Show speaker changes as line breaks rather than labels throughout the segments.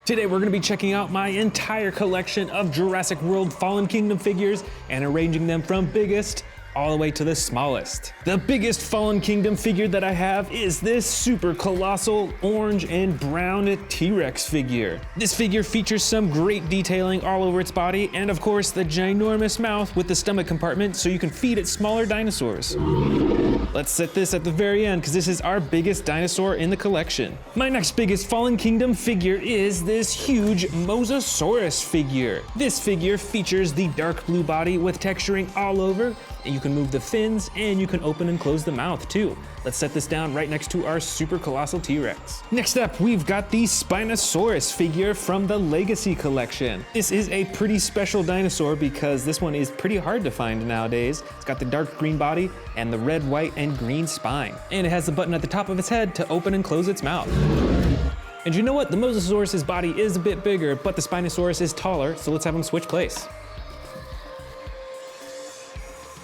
Today we're going to be checking out my entire collection of Jurassic World Fallen Kingdom figures and arranging them from biggest all the way to the smallest. The biggest Fallen Kingdom figure that I have is this super colossal orange and brown T-Rex figure. This figure features some great detailing all over its body and of course the ginormous mouth with the stomach compartment so you can feed it smaller dinosaurs. Let's set this at the very end because this is our biggest dinosaur in the collection. My next biggest Fallen Kingdom figure is this huge Mossosaurus figure. This figure features the dark blue body with texturing all over. And you can move the fins and you can open and close the mouth too. Let's set this down right next to our super colossal T-Rex. Next up, we've got the Spinosaurus figure from the Legacy collection. This is a pretty special dinosaur because this one is pretty hard to find nowadays. It's got the dark green body and the red, white, and green spine. And it has the button at the top of its head to open and close its mouth. And you know what? The Mossosaurus' body is a bit bigger, but the Spinosaurus is taller, so let's have them switch place.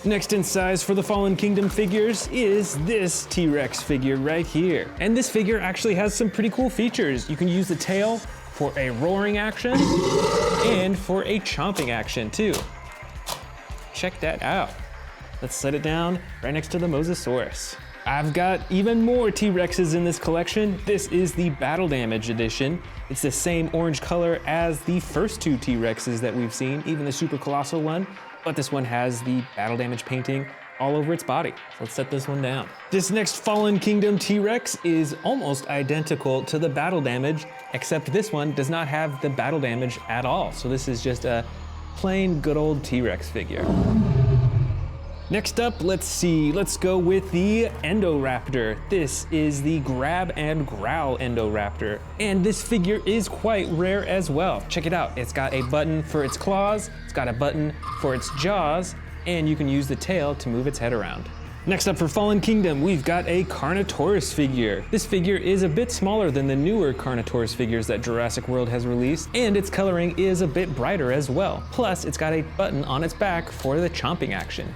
Next in size for the Fallen Kingdom figures is this T-Rex figure right here. And this figure actually has some pretty cool features. You can use the tail for a roaring action and for a chomping action too. Check that out. Let's set it down right next to the Mossosaurus. I've got even more T-Rexes in this collection. This is the Battle Damage edition. It's the same orange color as the first two T-Rexes that we've seen, even the super colossal one. But this one has the battle damage painting all over its body. So let's set this one down. This next Fallen Kingdom T-Rex is almost identical to the battle damage, except this one does not have the battle damage at all. So this is just a plain good old T-Rex figure. Next up, let's go with the Endoraptor. This is the Grab and Growl Endoraptor. And this figure is quite rare as well. Check it out, it's got a button for its claws, it's got a button for its jaws, and you can use the tail to move its head around. Next up for Fallen Kingdom, we've got a Carnotaurus figure. This figure is a bit smaller than the newer Carnotaurus figures that Jurassic World has released, and its coloring is a bit brighter as well. Plus, it's got a button on its back for the chomping action.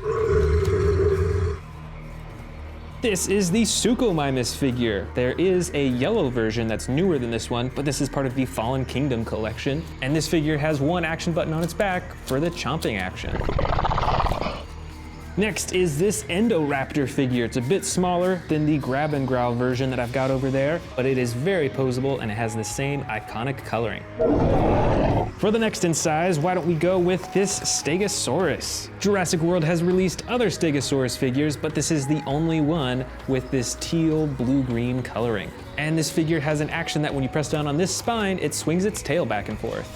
This is the Suchomimus figure. There is a yellow version that's newer than this one, but this is part of the Fallen Kingdom collection. And this figure has one action button on its back for the chomping action. Next is this Endoraptor figure. It's a bit smaller than the Grab and Growl version that I've got over there, but it is very posable and it has the same iconic coloring. For the next in size, why don't we go with this Stegosaurus? Jurassic World has released other Stegosaurus figures, but this is the only one with this teal blue-green coloring. And this figure has an action that when you press down on this spine, it swings its tail back and forth.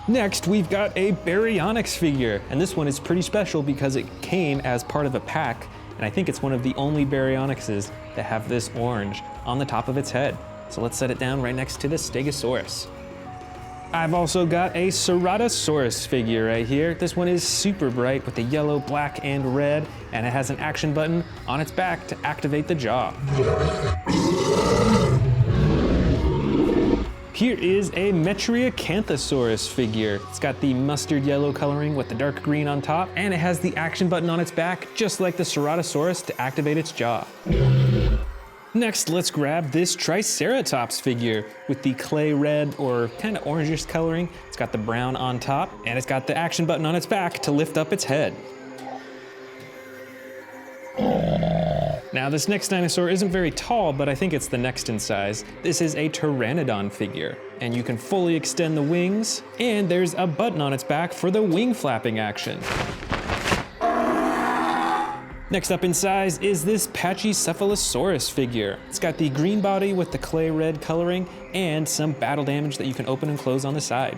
Next, we've got a Baryonyx figure, and this one is pretty special because it came as part of a pack, and I think it's one of the only Baryonyxes that have this orange on the top of its head. So let's set it down right next to the Stegosaurus. I've also got a Ceratosaurus figure right here. This one is super bright with the yellow, black, and red, and it has an action button on its back to activate the jaw. Here is a Metriacanthosaurus figure. It's got the mustard yellow coloring with the dark green on top, and it has the action button on its back, just like the Ceratosaurus, to activate its jaw. Next, let's grab this Triceratops figure with the clay red or kind of orangish coloring. It's got the brown on top, and it's got the action button on its back to lift up its head. Now this next dinosaur isn't very tall, but I think it's the next in size. This is a Pteranodon figure, and you can fully extend the wings, and there's a button on its back for the wing flapping action. Next up in size is this Pachycephalosaurus figure. It's got the green body with the clay red coloring and some battle damage that you can open and close on the side.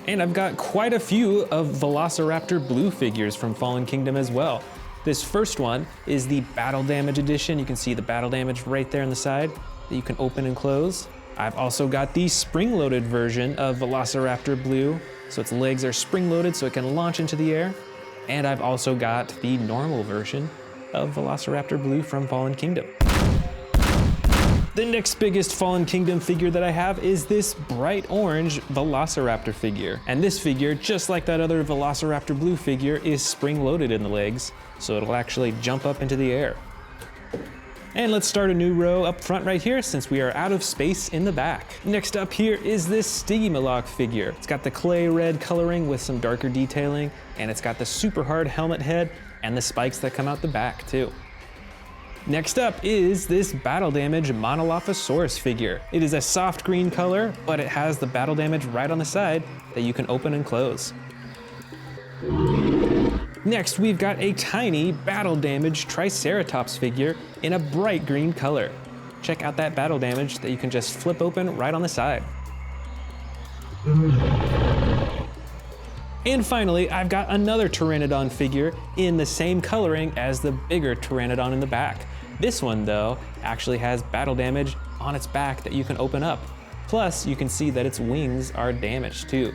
And I've got quite a few of Velociraptor blue figures from Fallen Kingdom as well. This first one is the Battle Damage edition. You can see the battle damage right there on the side that you can open and close. I've also got the spring-loaded version of Velociraptor blue. So its legs are spring-loaded so it can launch into the air. And I've also got the normal version of Velociraptor blue from Fallen Kingdom. The next biggest Fallen Kingdom figure that I have is this bright orange Velociraptor figure. And this figure, just like that other Velociraptor blue figure, is spring-loaded in the legs, so it'll actually jump up into the air. And let's start a new row up front right here since we are out of space in the back. Next up here is this Stygimoloch figure. It's got the clay red coloring with some darker detailing, and it's got the super hard helmet head and the spikes that come out the back too. Next up is this battle damage Monolophosaurus figure. It is a soft green color, but it has the battle damage right on the side that you can open and close. Next, we've got a tiny battle damage Triceratops figure in a bright green color. Check out that battle damage that you can just flip open right on the side. And finally, I've got another Pteranodon figure in the same coloring as the bigger Pteranodon in the back. This one, though, actually has battle damage on its back that you can open up. Plus, you can see that its wings are damaged too.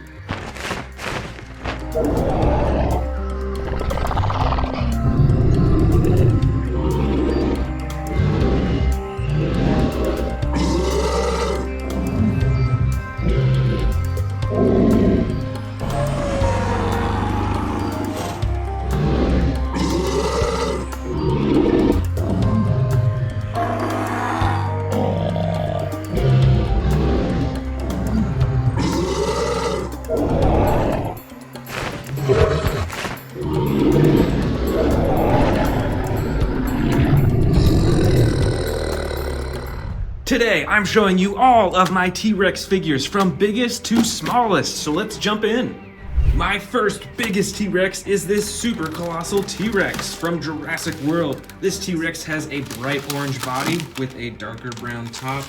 Today, I'm showing you all of my T-Rex figures from biggest to smallest, so let's jump in. My first biggest T-Rex is this super colossal T-Rex from Jurassic World. This T-Rex has a bright orange body with a darker brown top.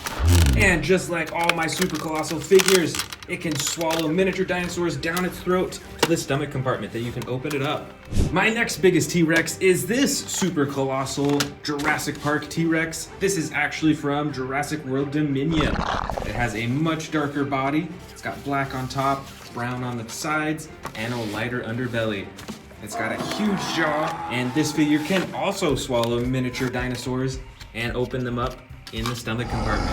And just like all my super colossal figures, it can swallow miniature dinosaurs down its throat to the stomach compartment that you can open it up. My next biggest T-Rex is this super colossal Jurassic Park T-Rex. This is actually from Jurassic World Dominion. It has a much darker body. It's got black on top, brown on the sides, and a lighter underbelly. It's got a huge jaw, and this figure can also swallow miniature dinosaurs and open them up in the stomach compartment.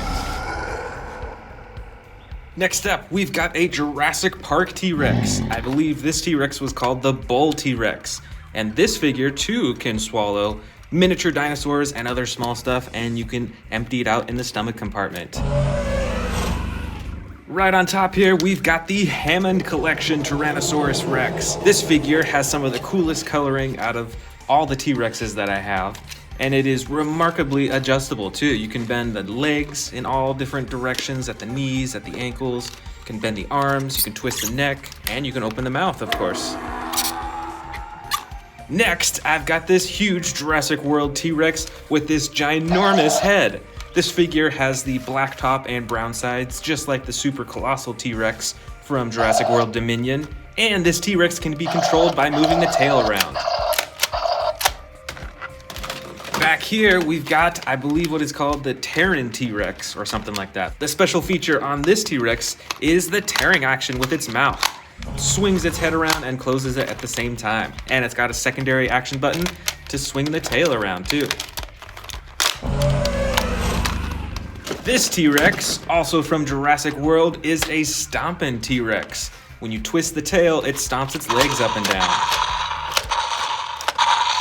Next up, we've got a Jurassic Park T-Rex. I believe this T-Rex was called the Bull T-Rex. And this figure too can swallow miniature dinosaurs and other small stuff, and you can empty it out in the stomach compartment. Right on top here, we've got the Hammond Collection Tyrannosaurus Rex. This figure has some of the coolest coloring out of all the T-Rexes that I have, and it is remarkably adjustable too. You can bend the legs in all different directions, at the knees, at the ankles. You can bend the arms, you can twist the neck, and you can open the mouth, of course. Next, I've got this huge Jurassic World T-Rex with this ginormous head. This figure has the black top and brown sides, just like the super colossal T-Rex from Jurassic World Dominion. And this T-Rex can be controlled by moving the tail around. Back here, we've got, I believe, what is called the Terran T-Rex, or something like that. The special feature on this T-Rex is the tearing action with its mouth. It swings its head around and closes it at the same time. And it's got a secondary action button to swing the tail around, too. This T-Rex, also from Jurassic World, is a stompin' T-Rex. When you twist the tail, it stomps its legs up and down.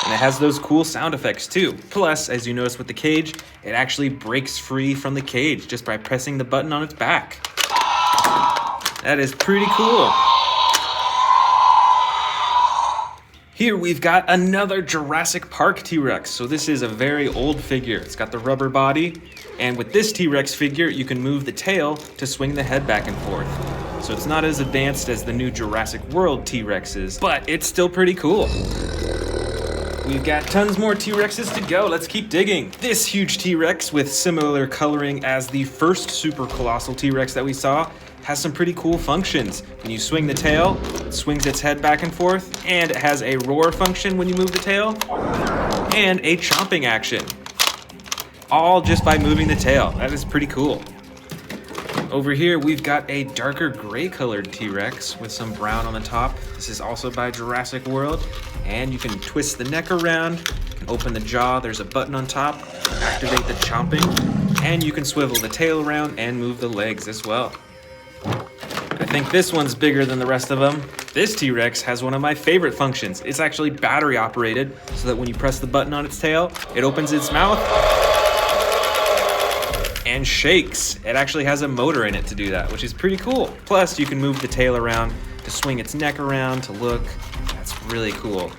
And it has those cool sound effects too. Plus, as you notice with the cage, it actually breaks free from the cage just by pressing the button on its back. That is pretty cool. Here we've got another Jurassic Park T-Rex. So this is a very old figure. It's got the rubber body. And with this T-Rex figure, you can move the tail to swing the head back and forth. So it's not as advanced as the new Jurassic World T-Rexes, but it's still pretty cool. We've got tons more T-Rexes to go. Let's keep digging. This huge T-Rex with similar coloring as the first super colossal T-Rex that we saw has some pretty cool functions. When you swing the tail, it swings its head back and forth, and it has a roar function when you move the tail, and a chomping action. All just by moving the tail. That is pretty cool. Over here, we've got a darker gray colored T-Rex with some brown on the top. This is also by Jurassic World. And you can twist the neck around, you can open the jaw, there's a button on top, activate the chomping, and you can swivel the tail around and move the legs as well. I think this one's bigger than the rest of them. This T-Rex has one of my favorite functions. It's actually battery operated, so that when you press the button on its tail, it opens its mouth and shakes. It actually has a motor in it to do that, which is pretty cool. Plus, you can move the tail around to swing its neck around to look. That's really cool.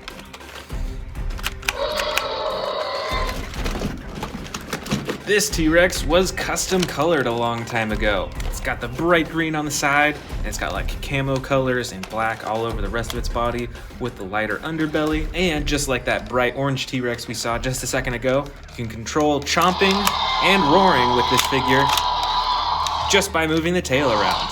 This T-Rex was custom colored a long time ago. It's got the bright green on the side, and it's got like camo colors and black all over the rest of its body with the lighter underbelly. And just like that bright orange T-Rex we saw just a second ago, you can control chomping and roaring with this figure just by moving the tail around.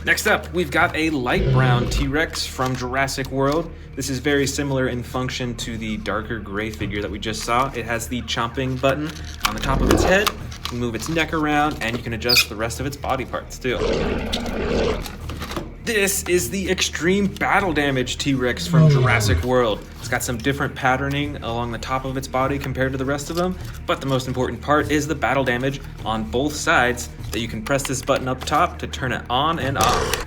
Next up, we've got a light brown T-Rex from Jurassic World. This is very similar in function to the darker gray figure that we just saw. It has the chomping button on the top of its head. You can move its neck around, and you can adjust the rest of its body parts too. This is the extreme battle damage T-Rex from Jurassic World. It's got some different patterning along the top of its body compared to the rest of them, but the most important part is the battle damage on both sides that you can press this button up top to turn it on and off.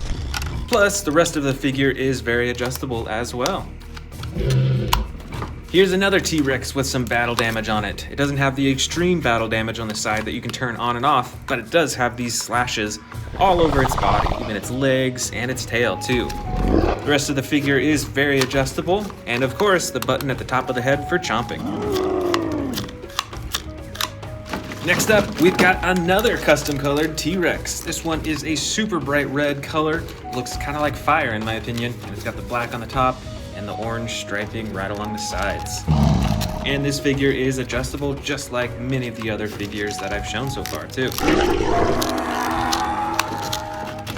Plus, the rest of the figure is very adjustable as well. Here's another T-Rex with some battle damage on it. It doesn't have the extreme battle damage on the side that you can turn on and off, but it does have these slashes all over its body, even its legs and its tail too. The rest of the figure is very adjustable, and of course, the button at the top of the head for chomping. Next up, we've got another custom colored T-Rex. This one is a super bright red color. Looks kind of like fire in my opinion, and it's got the black on the top and the orange striping right along the sides. And this figure is adjustable just like many of the other figures that I've shown so far too.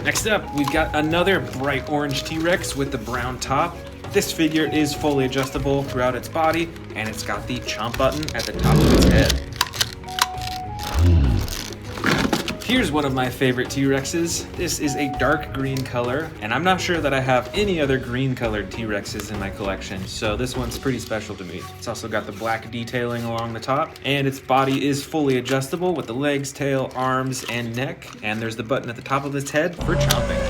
Next up, we've got another bright orange T-Rex with the brown top. This figure is fully adjustable throughout its body, and it's got the chomp button at the top of its head. Here's one of my favorite T-Rexes. This is a dark green color, and I'm not sure that I have any other green colored T-Rexes in my collection, so this one's pretty special to me. It's also got the black detailing along the top, and its body is fully adjustable with the legs, tail, arms, and neck, and there's the button at the top of its head for chomping.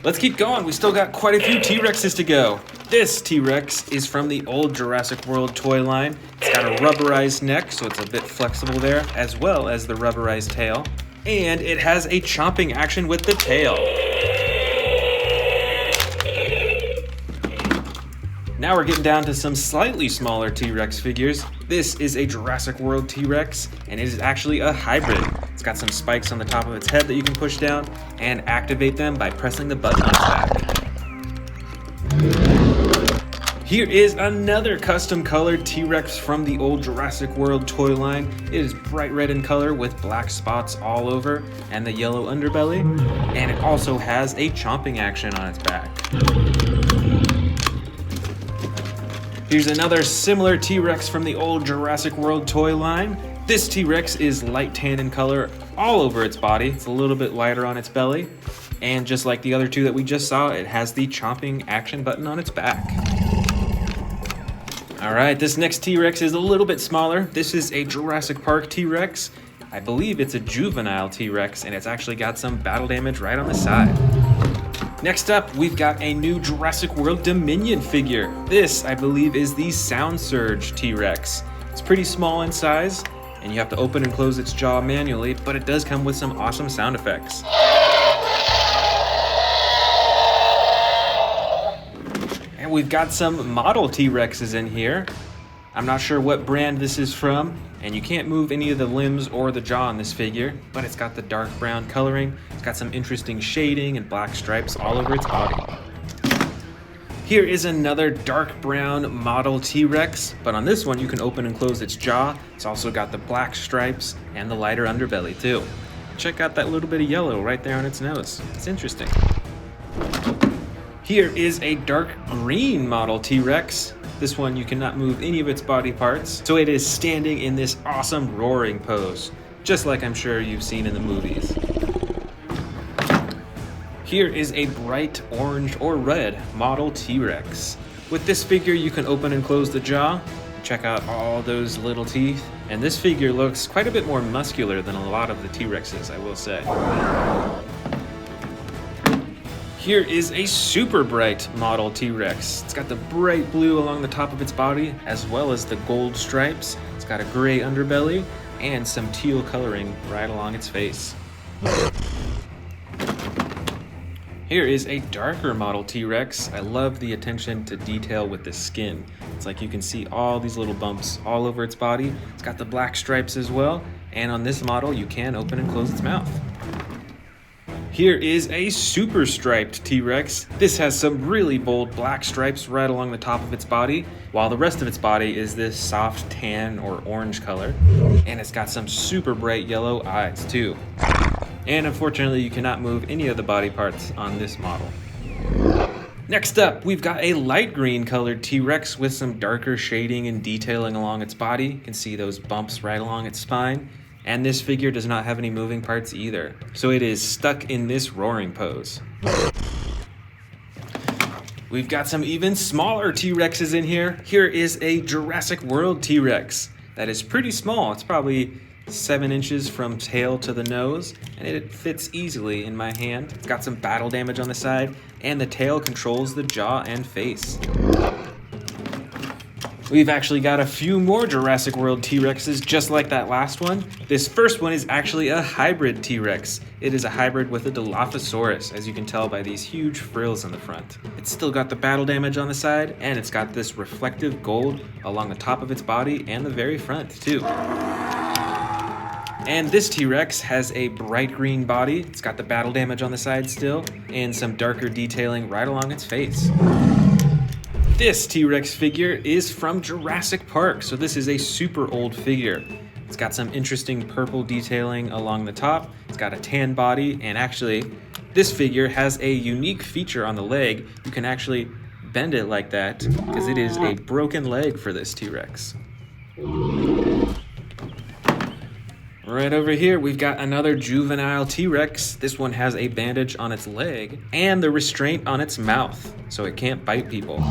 Let's keep going. We still got quite a few T-Rexes to go. This T-Rex is from the old Jurassic World toy line. It's got a rubberized neck, so it's a bit flexible there, as well as the rubberized tail. And it has a chomping action with the tail. Now we're getting down to some slightly smaller T-Rex figures. This is a Jurassic World T-Rex, and it is actually a hybrid. It's got some spikes on the top of its head that you can push down and activate them by pressing the button on its back. Here is another custom colored T-Rex from the old Jurassic World toy line. It is bright red in color with black spots all over and the yellow underbelly, and it also has a chomping action on its back. Here's another similar T-Rex from the old Jurassic World toy line. This T-Rex is light tan in color all over its body. It's a little bit lighter on its belly, and just like the other two that we just saw, it has the chomping action button on its back. All right, this next T-Rex is a little bit smaller. This is a Jurassic Park T-Rex. I believe it's a juvenile T-Rex, and it's actually got some battle damage right on the side. Next up, we've got a new Jurassic World Dominion figure. This, I believe, is the Sound Surge T-Rex. It's pretty small in size, and you have to open and close its jaw manually, but it does come with some awesome sound effects. And we've got some model T-Rexes in here. I'm not sure what brand this is from, and you can't move any of the limbs or the jaw on this figure, but it's got the dark brown coloring. It's got some interesting shading and black stripes all over its body. Here is another dark brown model T-Rex, but on this one you can open and close its jaw. It's also got the black stripes and the lighter underbelly too. Check out that little bit of yellow right there on its nose. It's interesting. Here is a dark green model T-Rex. This one you cannot move any of its body parts, so it is standing in this awesome roaring pose, just like I'm sure you've seen in the movies. Here is a bright orange or red model T-Rex. With this figure you can open and close the jaw, check out all those little teeth, and this figure looks quite a bit more muscular than a lot of the T-Rexes, I will say. Here is a super bright model T-Rex. It's got the bright blue along the top of its body, as well as the gold stripes. It's got a gray underbelly and some teal coloring right along its face. Here is a darker model T-Rex. I love the attention to detail with the skin. It's like you can see all these little bumps all over its body. It's got the black stripes as well, and on this model you can open and close its mouth. Here is a super striped T-Rex. This has some really bold black stripes right along the top of its body, while the rest of its body is this soft tan or orange color. And it's got some super bright yellow eyes too. And unfortunately, you cannot move any of the body parts on this model. Next up, we've got a light green colored T-Rex with some darker shading and detailing along its body. You can see those bumps right along its spine. And this figure does not have any moving parts either. So it is stuck in this roaring pose. We've got some even smaller T-Rexes in here. Here is a Jurassic World T-Rex that is pretty small. It's probably 7 inches from tail to the nose, and it fits easily in my hand. It's got some battle damage on the side, and the tail controls the jaw and face. We've actually got a few more Jurassic World T-Rexes just like that last one. This first one is actually a hybrid T-Rex. It is a hybrid with a Dilophosaurus, as you can tell by these huge frills in the front. It's still got the battle damage on the side, and it's got this reflective gold along the top of its body and the very front too. And this T-Rex has a bright green body. It's got the battle damage on the side still, and some darker detailing right along its face. This T-Rex figure is from Jurassic Park, so this is a super old figure. It's got some interesting purple detailing along the top. It's got a tan body, and actually, this figure has a unique feature on the leg. You can actually bend it like that, because it is a broken leg for this T-Rex. Right over here, we've got another juvenile T-Rex. This one has a bandage on its leg and the restraint on its mouth, so it can't bite people.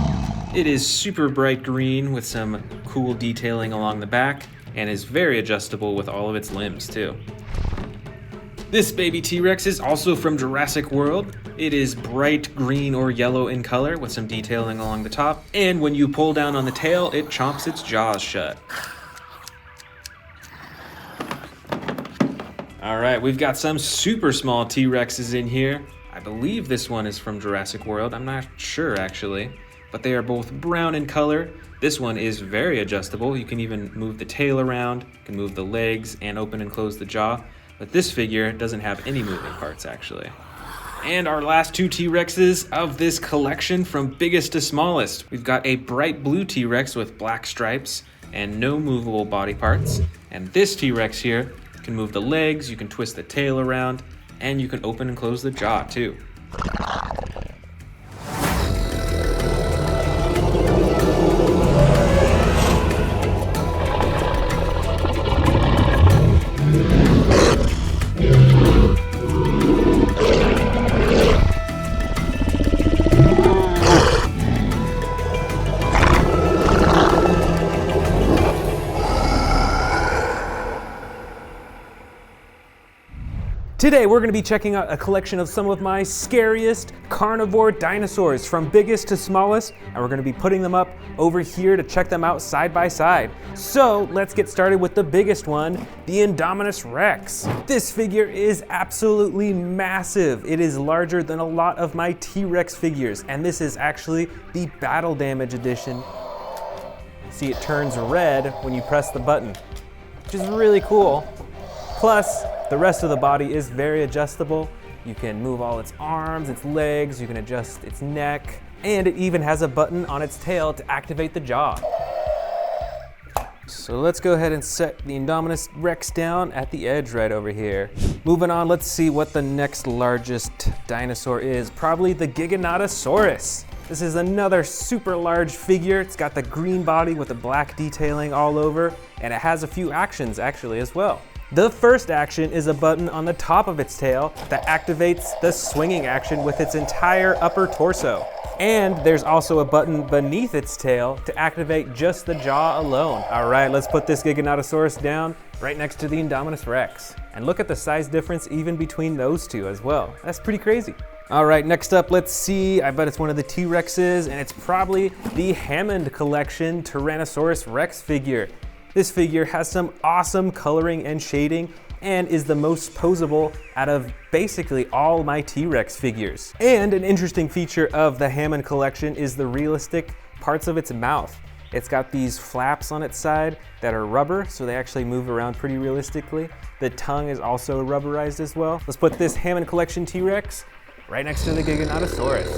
It is super bright green with some cool detailing along the back and is very adjustable with all of its limbs too. This baby T-Rex is also from Jurassic World. It is bright green or yellow in color with some detailing along the top, and when you pull down on the tail, it chomps its jaws shut. All right, we've got some super small T-Rexes in here. I believe this one is from Jurassic World. I'm not sure actually, but they are both brown in color. This one is very adjustable. You can even move the tail around, you can move the legs and open and close the jaw. But this figure doesn't have any moving parts actually. And our last two T-Rexes of this collection from biggest to smallest. We've got a bright blue T-Rex with black stripes and no movable body parts. And this T-Rex here, you can move the legs, you can twist the tail around, and you can open and close the jaw too. Today we're going to be checking out a collection of some of my scariest carnivore dinosaurs from biggest to smallest, and we're going to be putting them up over here to check them out side by side. So let's get started with the biggest one, the Indominus Rex. This figure is absolutely massive. It is larger than a lot of my T-Rex figures, and this is actually the battle damage edition. See, it turns red when you press the button, which is really cool. Plus, the rest of the body is very adjustable. You can move all its arms, its legs, you can adjust its neck, and it even has a button on its tail to activate the jaw. So let's go ahead and set the Indominus Rex down at the edge right over here. Moving on, let's see what the next largest dinosaur is. Probably the Giganotosaurus. This is another super large figure. It's got the green body with the black detailing all over, and it has a few actions actually as well. The first action is a button on the top of its tail that activates the swinging action with its entire upper torso. And there's also a button beneath its tail to activate just the jaw alone. All right, let's put this Giganotosaurus down right next to the Indominus Rex. And look at the size difference even between those two as well. That's pretty crazy. All right, next up, let's see. I bet it's one of the T-Rexes, and it's probably the Hammond Collection Tyrannosaurus Rex figure. This figure has some awesome coloring and shading and is the most posable out of basically all my T-Rex figures. And an interesting feature of the Hammond Collection is the realistic parts of its mouth. It's got these flaps on its side that are rubber, so they actually move around pretty realistically. The tongue is also rubberized as well. Let's put this Hammond Collection T-Rex right next to the Giganotosaurus.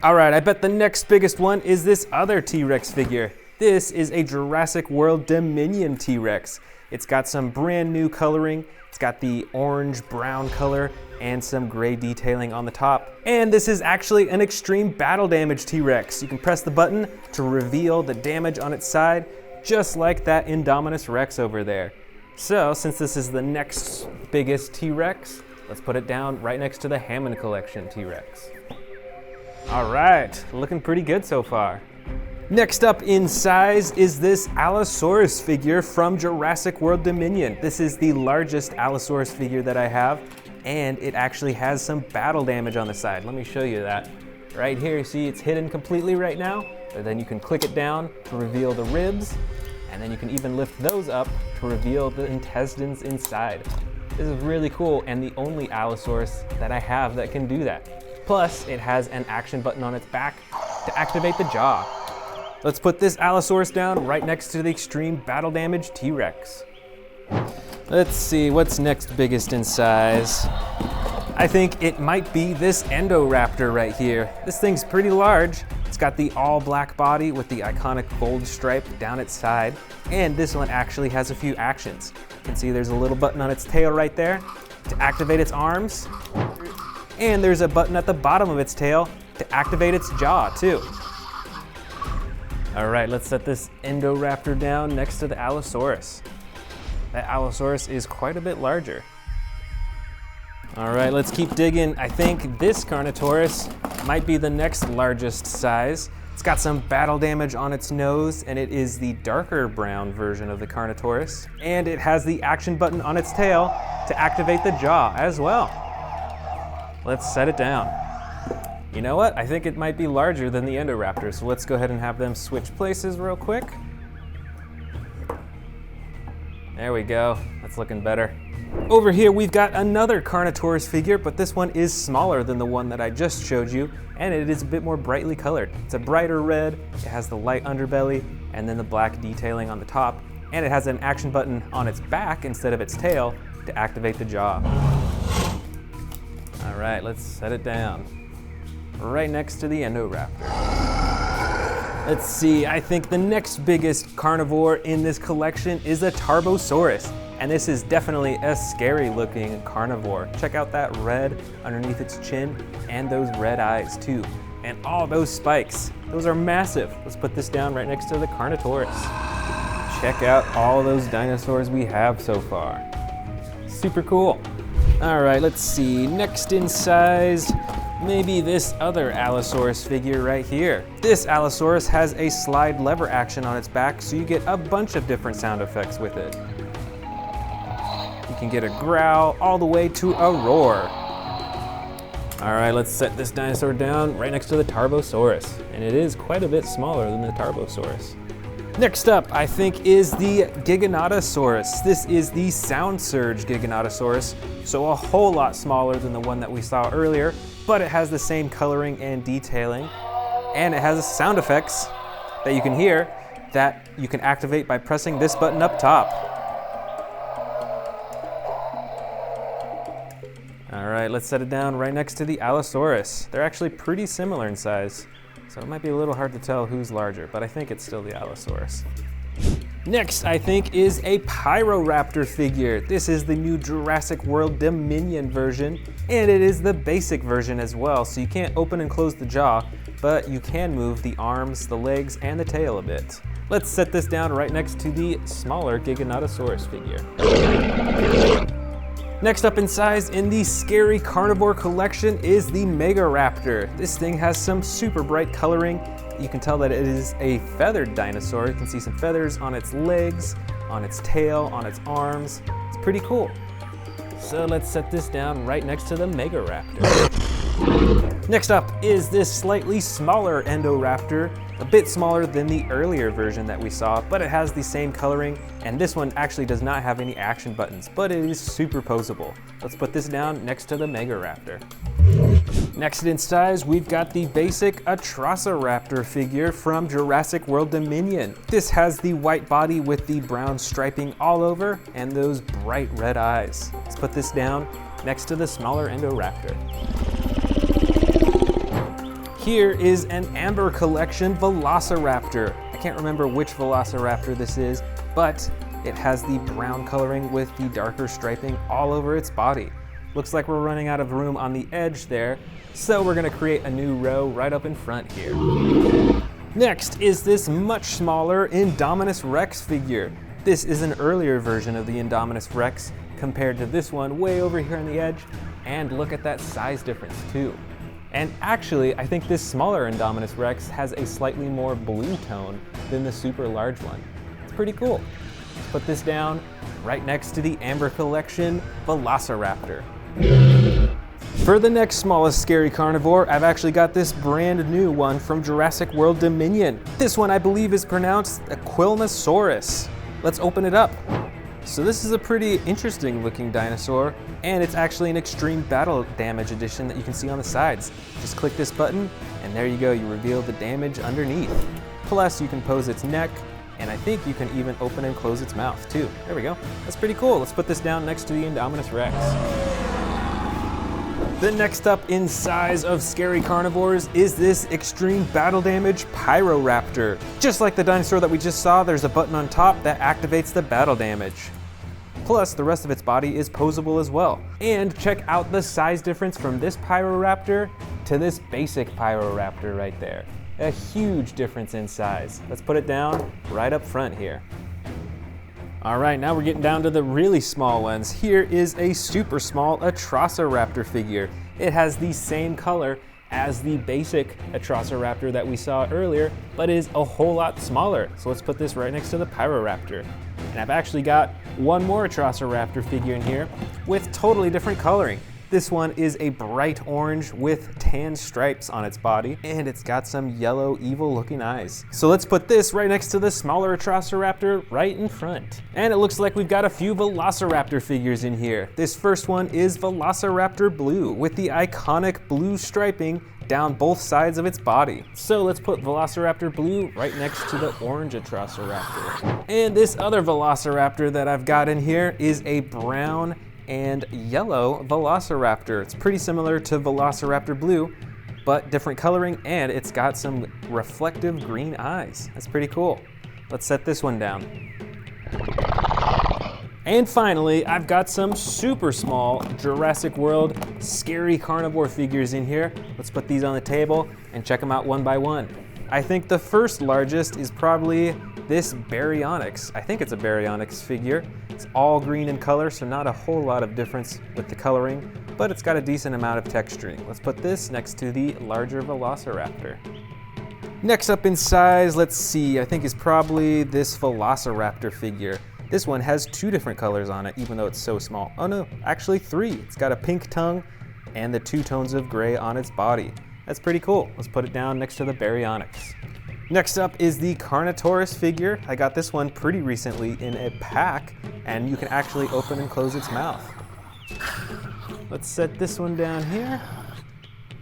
All right, I bet the next biggest one is this other T-Rex figure. This is a Jurassic World Dominion T-Rex. It's got some brand new coloring. It's got the orange-brown color and some gray detailing on the top. And this is actually an extreme battle damage T-Rex. You can press the button to reveal the damage on its side, just like that Indominus Rex over there. So, since this is the next biggest T-Rex, let's put it down right next to the Hammond Collection T-Rex. All right, looking pretty good so far. Next up in size is this Allosaurus figure from Jurassic World Dominion. This is the largest Allosaurus figure that I have, and it actually has some battle damage on the side. Let me show you that. Right here, you see it's hidden completely right now, but then you can click it down to reveal the ribs, and then you can even lift those up to reveal the intestines inside. This is really cool, and the only Allosaurus that I have that can do that. Plus, it has an action button on its back to activate the jaw. Let's put this Allosaurus down right next to the extreme battle damage T-Rex. Let's see, what's next biggest in size? I think it might be this Endoraptor right here. This thing's pretty large. It's got the all black body with the iconic gold stripe down its side. And this one actually has a few actions. You can see there's a little button on its tail right there to activate its arms. And there's a button at the bottom of its tail to activate its jaw too. All right, let's set this Endoraptor down next to the Allosaurus. That Allosaurus is quite a bit larger. All right, let's keep digging. I think this Carnotaurus might be the next largest size. It's got some battle damage on its nose, and it is the darker brown version of the Carnotaurus. And it has the action button on its tail to activate the jaw as well. Let's set it down. You know what? I think it might be larger than the Endoraptor, so let's go ahead and have them switch places real quick. There we go, that's looking better. Over here we've got another Carnotaurus figure, but this one is smaller than the one that I just showed you, and it is a bit more brightly colored. It's a brighter red, it has the light underbelly, and then the black detailing on the top, and it has an action button on its back instead of its tail to activate the jaw. All right, let's set it down. Right next to the Endoraptor. Let's see, I think the next biggest carnivore in this collection is a Tarbosaurus. And this is definitely a scary looking carnivore. Check out that red underneath its chin and those red eyes too. And all those spikes, those are massive. Let's put this down right next to the Carnotaurus. Check out all those dinosaurs we have so far. Super cool. All right, let's see, next in size, maybe this other Allosaurus figure right here. This Allosaurus has a slide lever action on its back, so you get a bunch of different sound effects with it. You can get a growl all the way to a roar. All right, let's set this dinosaur down right next to the Tarbosaurus. And it is quite a bit smaller than the Tarbosaurus. Next up, I think, is the Giganotosaurus. This is the Sound Surge Giganotosaurus, so a whole lot smaller than the one that we saw earlier, but it has the same coloring and detailing, and it has sound effects that you can hear that you can activate by pressing this button up top. All right, let's set it down right next to the Allosaurus. They're actually pretty similar in size, so it might be a little hard to tell who's larger, but I think it's still the Allosaurus. Next, I think, is a Pyroraptor figure. This is the new Jurassic World Dominion version, and it is the basic version as well, so you can't open and close the jaw, but you can move the arms, the legs, and the tail a bit. Let's set this down right next to the smaller Giganotosaurus figure. Next up in size in the Scary Carnivore collection is the Megaraptor. This thing has some super bright coloring. You can tell that it is a feathered dinosaur. You can see some feathers on its legs, on its tail, on its arms. It's pretty cool. So let's set this down right next to the Megaraptor. Next up is this slightly smaller Endoraptor, a bit smaller than the earlier version that we saw, but it has the same coloring, and this one actually does not have any action buttons, but it is super posable. Let's put this down next to the Megaraptor. Next in size, we've got the basic Atrociraptor figure from Jurassic World Dominion. This has the white body with the brown striping all over and those bright red eyes. Let's put this down next to the smaller Endoraptor. Here is an Amber Collection Velociraptor. I can't remember which Velociraptor this is, but it has the brown coloring with the darker striping all over its body. Looks like we're running out of room on the edge there, so we're gonna create a new row right up in front here. Next is this much smaller Indominus Rex figure. This is an earlier version of the Indominus Rex compared to this one way over here on the edge, and look at that size difference too. And actually, I think this smaller Indominus Rex has a slightly more blue tone than the super large one. It's pretty cool. Let's put this down right next to the Amber Collection Velociraptor. For the next smallest scary carnivore, I've actually got this brand new one from Jurassic World Dominion. This one I believe is pronounced Spinosaurus. Let's open it up. So this is a pretty interesting looking dinosaur, and it's actually an extreme battle damage edition that you can see on the sides. Just click this button, and there you go, you reveal the damage underneath. Plus you can pose its neck, and I think you can even open and close its mouth too. There we go, that's pretty cool. Let's put this down next to the Indominus Rex. The next up in size of scary carnivores is this extreme battle damage Pyroraptor. Just like the dinosaur that we just saw, there's a button on top that activates the battle damage. Plus, the rest of its body is posable as well. And check out the size difference from this Pyroraptor to this basic Pyroraptor right there. A huge difference in size. Let's put it down right up front here. All right, now we're getting down to the really small ones. Here is a super small Atrociraptor figure. It has the same color as the basic Atrociraptor that we saw earlier, but is a whole lot smaller. So let's put this right next to the Pyroraptor. And I've actually got one more Atrociraptor figure in here with totally different coloring. This one is a bright orange with tan stripes on its body, and it's got some yellow, evil looking eyes. So let's put this right next to the smaller Atrociraptor right in front. And it looks like we've got a few Velociraptor figures in here. This first one is Velociraptor Blue with the iconic blue striping down both sides of its body. So let's put Velociraptor Blue right next to the orange Atrociraptor. And this other Velociraptor that I've got in here is a brown and yellow Velociraptor. It's pretty similar to Velociraptor Blue, but different coloring, and it's got some reflective green eyes. That's pretty cool. Let's set this one down. And finally, I've got some super small Jurassic World scary carnivore figures in here. Let's put these on the table and check them out one by one. I think the first largest is probably this Baryonyx. I think it's a Baryonyx figure. It's all green in color, so not a whole lot of difference with the coloring, but it's got a decent amount of texturing. Let's put this next to the larger Velociraptor. Next up in size, let's see, I think is probably this Velociraptor figure. This one has two different colors on it, even though it's so small. Oh no, actually three. It's got a pink tongue and the two tones of gray on its body. That's pretty cool. Let's put it down next to the Baryonyx. Next up is the Carnotaurus figure. I got this one pretty recently in a pack, and you can actually open and close its mouth. Let's set this one down here.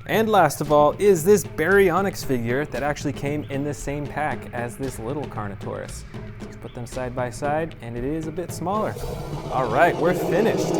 And last of all is this Baryonyx figure that actually came in the same pack as this little Carnotaurus. Let's put them side by side, and it is a bit smaller. All right, we're finished.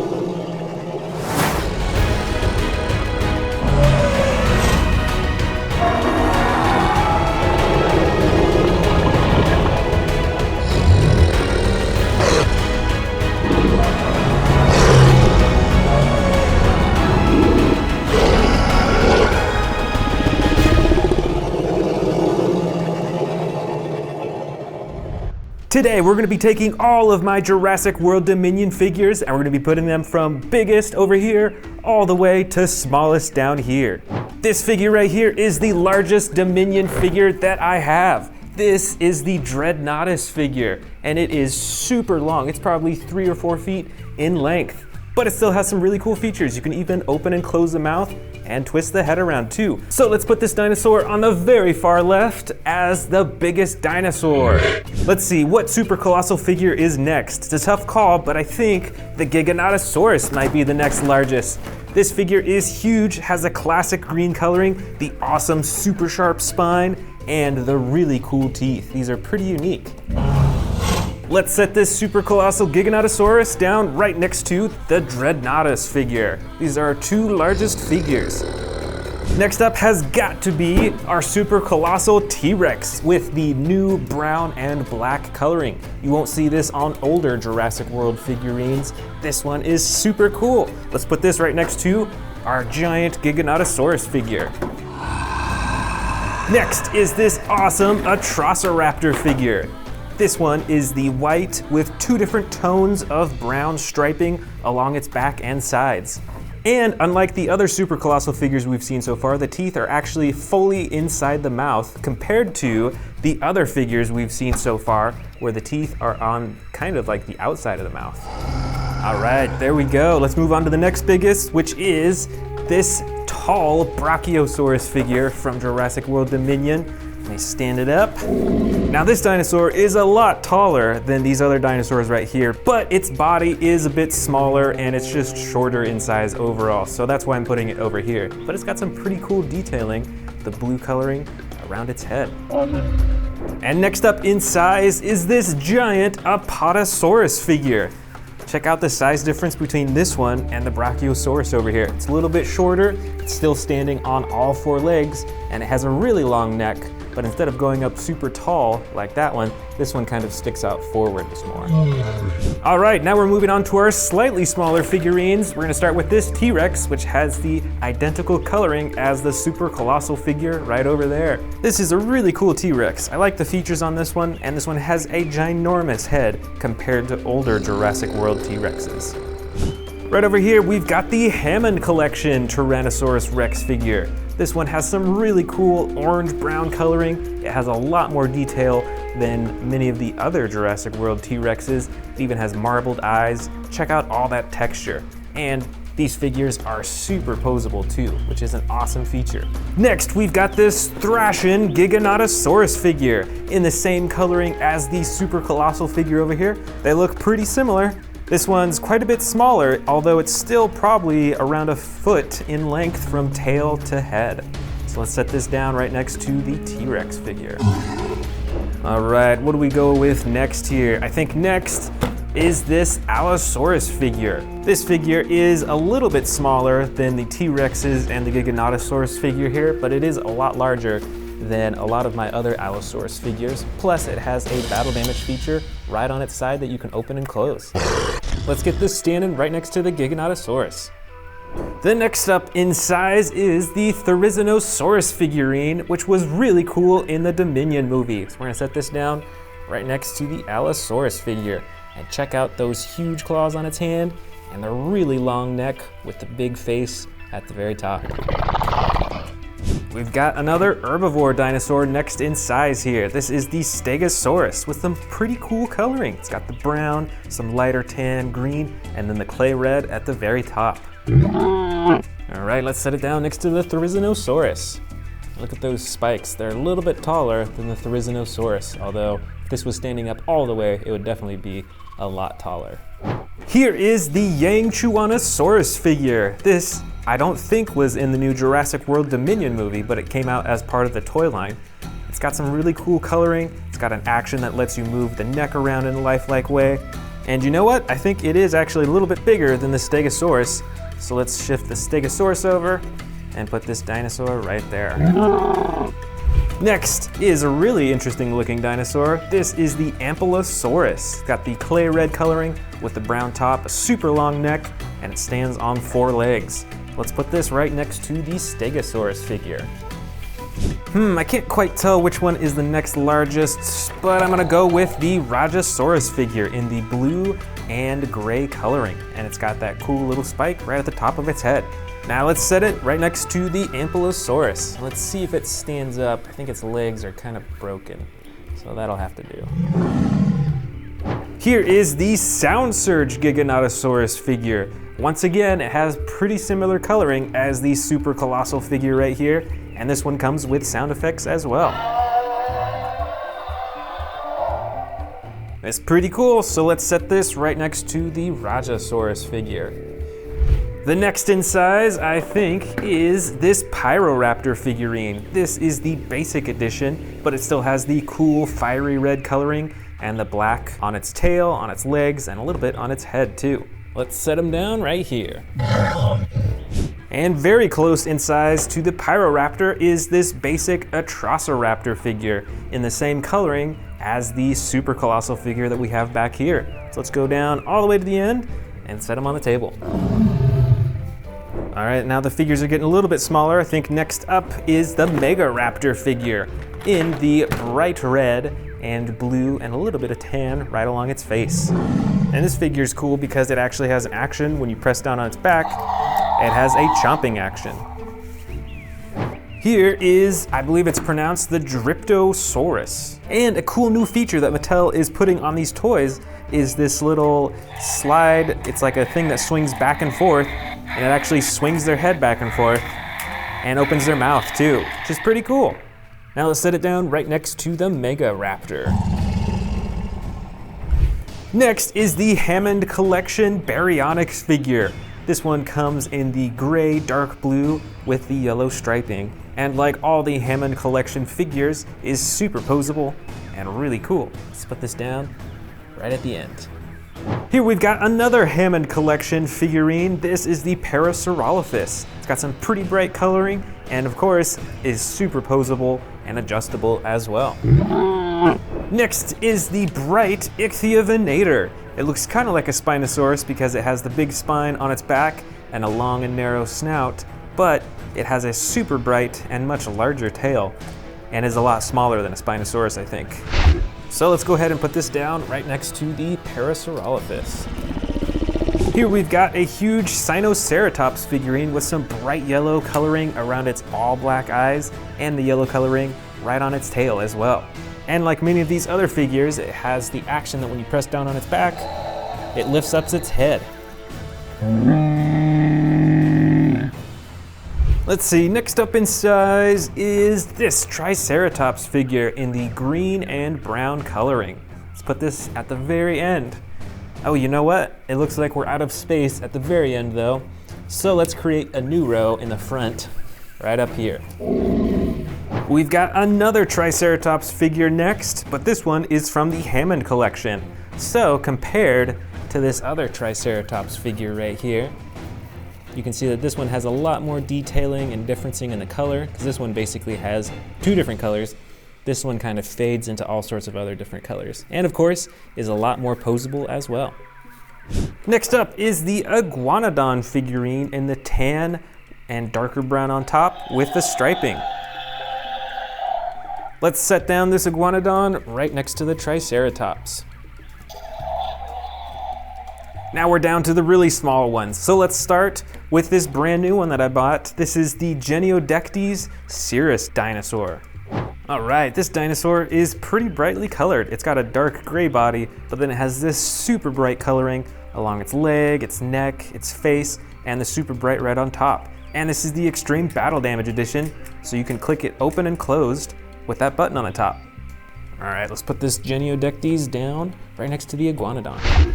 Today, we're gonna be taking all of my Jurassic World Dominion figures and we're gonna be putting them from biggest over here all the way to smallest down here. This figure right here is the largest Dominion figure that I have. This is the Dreadnoughtus figure, and it is super long. It's probably 3 or 4 feet in length. but it still has some really cool features. You can even open and close the mouth and twist the head around too. So let's put this dinosaur on the very far left as the biggest dinosaur. Let's see, what super colossal figure is next? It's a tough call, but I think the Giganotosaurus might be the next largest. This figure is huge, has a classic green coloring, the awesome super sharp spine, and the really cool teeth. These are pretty unique. Let's set this super colossal Giganotosaurus down right next to the Dreadnoughtus figure. These are our two largest figures. Next up has got to be our super colossal T-Rex with the new brown and black coloring. You won't see this on older Jurassic World figurines. This one is super cool. Let's put this right next to our giant Giganotosaurus figure. Next is this awesome Atrociraptor figure. This one is the white with two different tones of brown striping along its back and sides. And unlike the other super colossal figures we've seen so far, the teeth are actually fully inside the mouth compared to the other figures we've seen so far where the teeth are on kind of like the outside of the mouth. All right, there we go. Let's move on to the next biggest, which is this tall Brachiosaurus figure from Jurassic World Dominion. Let me stand it up. Now this dinosaur is a lot taller than these other dinosaurs right here, but its body is a bit smaller and it's just shorter in size overall. So that's why I'm putting it over here. But it's got some pretty cool detailing, the blue coloring around its head. And next up in size is this giant Apatosaurus figure. Check out the size difference between this one and the Brachiosaurus over here. It's a little bit shorter, it's still standing on all four legs, and it has a really long neck, but instead of going up super tall like that one, this one kind of sticks out forwards more. All right, now we're moving on to our slightly smaller figurines. We're gonna start with this T-Rex, which has the identical coloring as the super colossal figure right over there. This is a really cool T-Rex. I like the features on this one, and this one has a ginormous head compared to older Jurassic World T-Rexes. Right over here, we've got the Hammond Collection Tyrannosaurus Rex figure. This one has some really cool orange-brown coloring. It has a lot more detail than many of the other Jurassic World T-Rexes. It even has marbled eyes. Check out all that texture. And these figures are super posable too, which is an awesome feature. Next, we've got this Thrashing Giganotosaurus figure in the same coloring as the super colossal figure over here. They look pretty similar. This one's quite a bit smaller, although it's still probably around a foot in length from tail to head. So let's set this down right next to the T-Rex figure. All right, what do we go with next here? I think next is this Allosaurus figure. This figure is a little bit smaller than the T-Rexes and the Giganotosaurus figure here, but it is a lot larger than a lot of my other Allosaurus figures. Plus, it has a battle damage feature right on its side that you can open and close. Let's get this standing right next to the Giganotosaurus. The next up in size is the Therizinosaurus figurine, which was really cool in the Dominion movie. So we're gonna set this down right next to the Allosaurus figure. And check out those huge claws on its hand and the really long neck with the big face at the very top. We've got another herbivore dinosaur next in size here. This is the Stegosaurus with some pretty cool coloring. It's got the brown, some lighter tan, green, and then the clay red at the very top. All right, let's set it down next to the Therizinosaurus. Look at those spikes. They're a little bit taller than the Therizinosaurus, although if this was standing up all the way, it would definitely be a lot taller. Here is the Yangchuanosaurus figure. This, I don't think, was in the new Jurassic World Dominion movie, but it came out as part of the toy line. It's got some really cool coloring. It's got an action that lets you move the neck around in a lifelike way. And you know what? I think it is actually a little bit bigger than the Stegosaurus. So let's shift the Stegosaurus over and put this dinosaur right there. Next is a really interesting looking dinosaur. This is the Ankylosaurus. It's got the clay red coloring with the brown top, a super long neck, and it stands on 4 legs. Let's put this right next to the Stegosaurus figure. I can't quite tell which one is the next largest, but I'm gonna go with the Rajasaurus figure in the blue and gray coloring. And it's got that cool little spike right at the top of its head. Now let's set it right next to the Ankylosaurus. Let's see if it stands up. I think its legs are kind of broken, so that'll have to do. Here is the Sound Surge Giganotosaurus figure. Once again, it has pretty similar coloring as the super colossal figure right here, and this one comes with sound effects as well. It's pretty cool, so let's set this right next to the Rajasaurus figure. The next in size, I think, is this Pyroraptor figurine. This is the basic edition, but it still has the cool fiery red coloring and the black on its tail, on its legs, and a little bit on its head too. Let's set him down right here. And very close in size to the Pyroraptor is this basic Atrociraptor figure in the same coloring as the super colossal figure that we have back here. So let's go down all the way to the end and set him on the table. All right, now the figures are getting a little bit smaller. I think next up is the Megaraptor figure in the bright red and blue and a little bit of tan right along its face. And this figure is cool because it actually has an action when you press down on its back. It has a chomping action. Here is, I believe it's pronounced the Dryptosaurus. And a cool new feature that Mattel is putting on these toys is this little slide. It's like a thing that swings back and forth, and it actually swings their head back and forth and opens their mouth too, which is pretty cool. Now let's set it down right next to the Megaraptor. Next is the Hammond Collection Baryonyx figure. This one comes in the gray dark blue with the yellow striping. And like all the Hammond Collection figures, is super posable and really cool. Let's put this down right at the end. Here we've got another Hammond Collection figurine. This is the Parasaurolophus. It's got some pretty bright coloring and of course is super posable and adjustable as well. Next is the bright Ichthyovenator. It looks kind of like a Spinosaurus because it has the big spine on its back and a long and narrow snout, but it has a super bright and much larger tail and is a lot smaller than a Spinosaurus, I think. So let's go ahead and put this down right next to the Parasaurolophus. Here we've got a huge Sinoceratops figurine with some bright yellow coloring around its all black eyes and the yellow coloring right on its tail as well. And like many of these other figures, it has the action that when you press down on its back, it lifts up its head. Let's see, next up in size is this Triceratops figure in the green and brown coloring. Let's put this at the very end. Oh, you know what? It looks like we're out of space at the very end though. So let's create a new row in the front, right up here. We've got another Triceratops figure next, but this one is from the Hammond Collection. So compared to this other Triceratops figure right here, you can see that this one has a lot more detailing and differencing in the color, because this one basically has two different colors. This one kind of fades into all sorts of other different colors. And of course, is a lot more posable as well. Next up is the Iguanodon figurine in the tan and darker brown on top with the striping. Let's set down this Iguanodon right next to the Triceratops. Now we're down to the really small ones. So let's start with this brand new one that I bought. This is the Geniodectes Cirrus dinosaur. All right, this dinosaur is pretty brightly colored. It's got a dark gray body, but then it has this super bright coloring along its leg, its neck, its face, and the super bright red on top. And this is the Extreme Battle Damage edition, so you can click it open and closed with that button on the top. All right, let's put this Geniodectes down right next to the Iguanodon.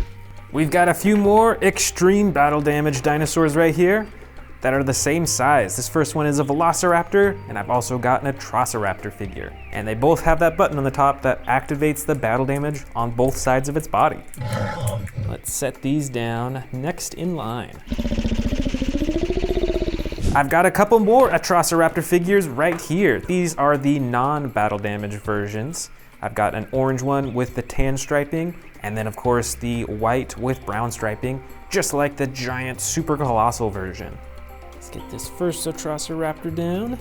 We've got a few more Extreme Battle Damage dinosaurs right here that are the same size. This first one is a Velociraptor, and I've also got an Atrociraptor figure. And they both have that button on the top that activates the battle damage on both sides of its body. Let's set these down next in line. I've got a couple more Atrociraptor figures right here. These are the non-battle damage versions. I've got an orange one with the tan striping, and then of course the white with brown striping, just like the giant super colossal version. Let's get this first Atrociraptor down,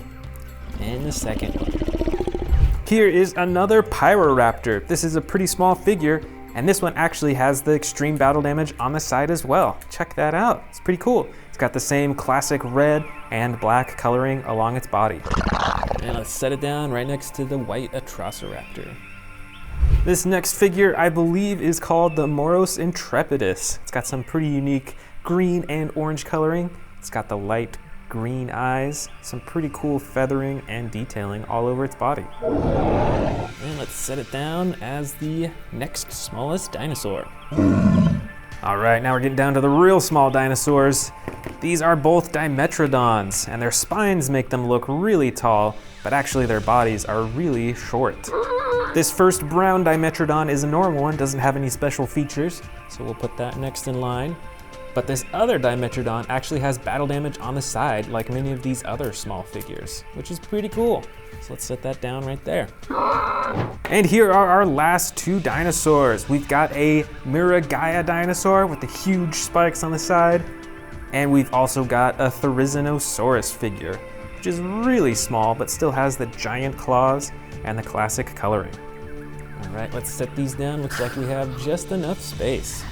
and the second one. Here is another Pyroraptor. This is a pretty small figure, and this one actually has the extreme battle damage on the side as well. Check that out, it's pretty cool. It's got the same classic red and black coloring along its body. And let's set it down right next to the white Atrociraptor. This next figure, I believe, is called the Moros Intrepidus. It's got some pretty unique green and orange coloring. It's got the light green eyes, some pretty cool feathering and detailing all over its body. And let's set it down as the next smallest dinosaur. All right, now we're getting down to the real small dinosaurs. These are both Dimetrodons, and their spines make them look really tall, but actually their bodies are really short. This first brown Dimetrodon is a normal one, doesn't have any special features, so we'll put that next in line. But this other Dimetrodon actually has battle damage on the side, like many of these other small figures, which is pretty cool. So let's set that down right there. And here are our last two dinosaurs. We've got a Miragaia dinosaur with the huge spikes on the side, and we've also got a Therizinosaurus figure, which is really small, but still has the giant claws and the classic coloring. All right, let's set these down. Looks like we have just enough space.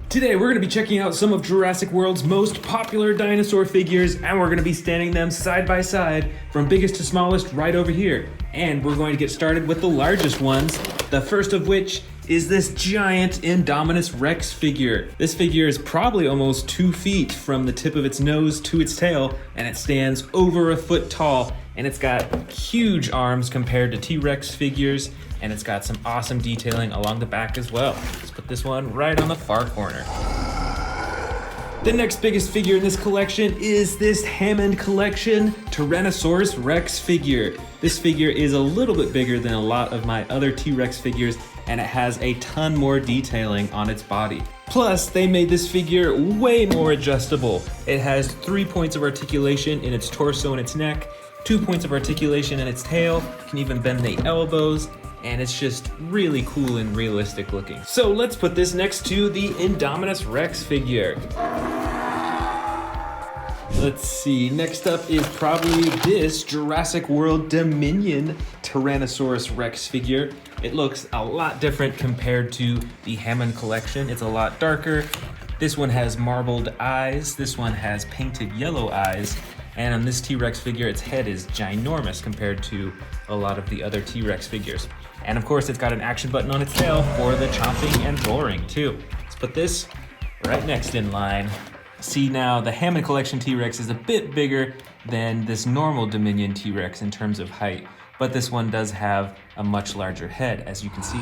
Today we're going to be checking out some of Jurassic World's most popular dinosaur figures, and we're going to be standing them side by side from biggest to smallest right over here. And we're going to get started with the largest ones, the first of which is this giant Indominus Rex figure. This figure is probably almost 2 feet from the tip of its nose to its tail, and it stands over a foot tall, and it's got huge arms compared to T-Rex figures, and it's got some awesome detailing along the back as well. Let's put this one right on the far corner. The next biggest figure in this collection is this Hammond Collection Tyrannosaurus Rex figure. This figure is a little bit bigger than a lot of my other T-Rex figures, and it has a ton more detailing on its body. Plus, they made this figure way more adjustable. It has 3 points of articulation in its torso and its neck, 2 points of articulation in its tail, can even bend the elbows, and it's just really cool and realistic looking. So let's put this next to the Indominus Rex figure. Let's see, next up is probably this Jurassic World Dominion Tyrannosaurus Rex figure. It looks a lot different compared to the Hammond Collection. It's a lot darker. This one has marbled eyes. This one has painted yellow eyes. And on this T-Rex figure, its head is ginormous compared to a lot of the other T-Rex figures. And of course, it's got an action button on its tail for the chomping and roaring too. Let's put this right next in line. See now, the Hammond Collection T-Rex is a bit bigger than this normal Dominion T-Rex in terms of height, but this one does have a much larger head, as you can see.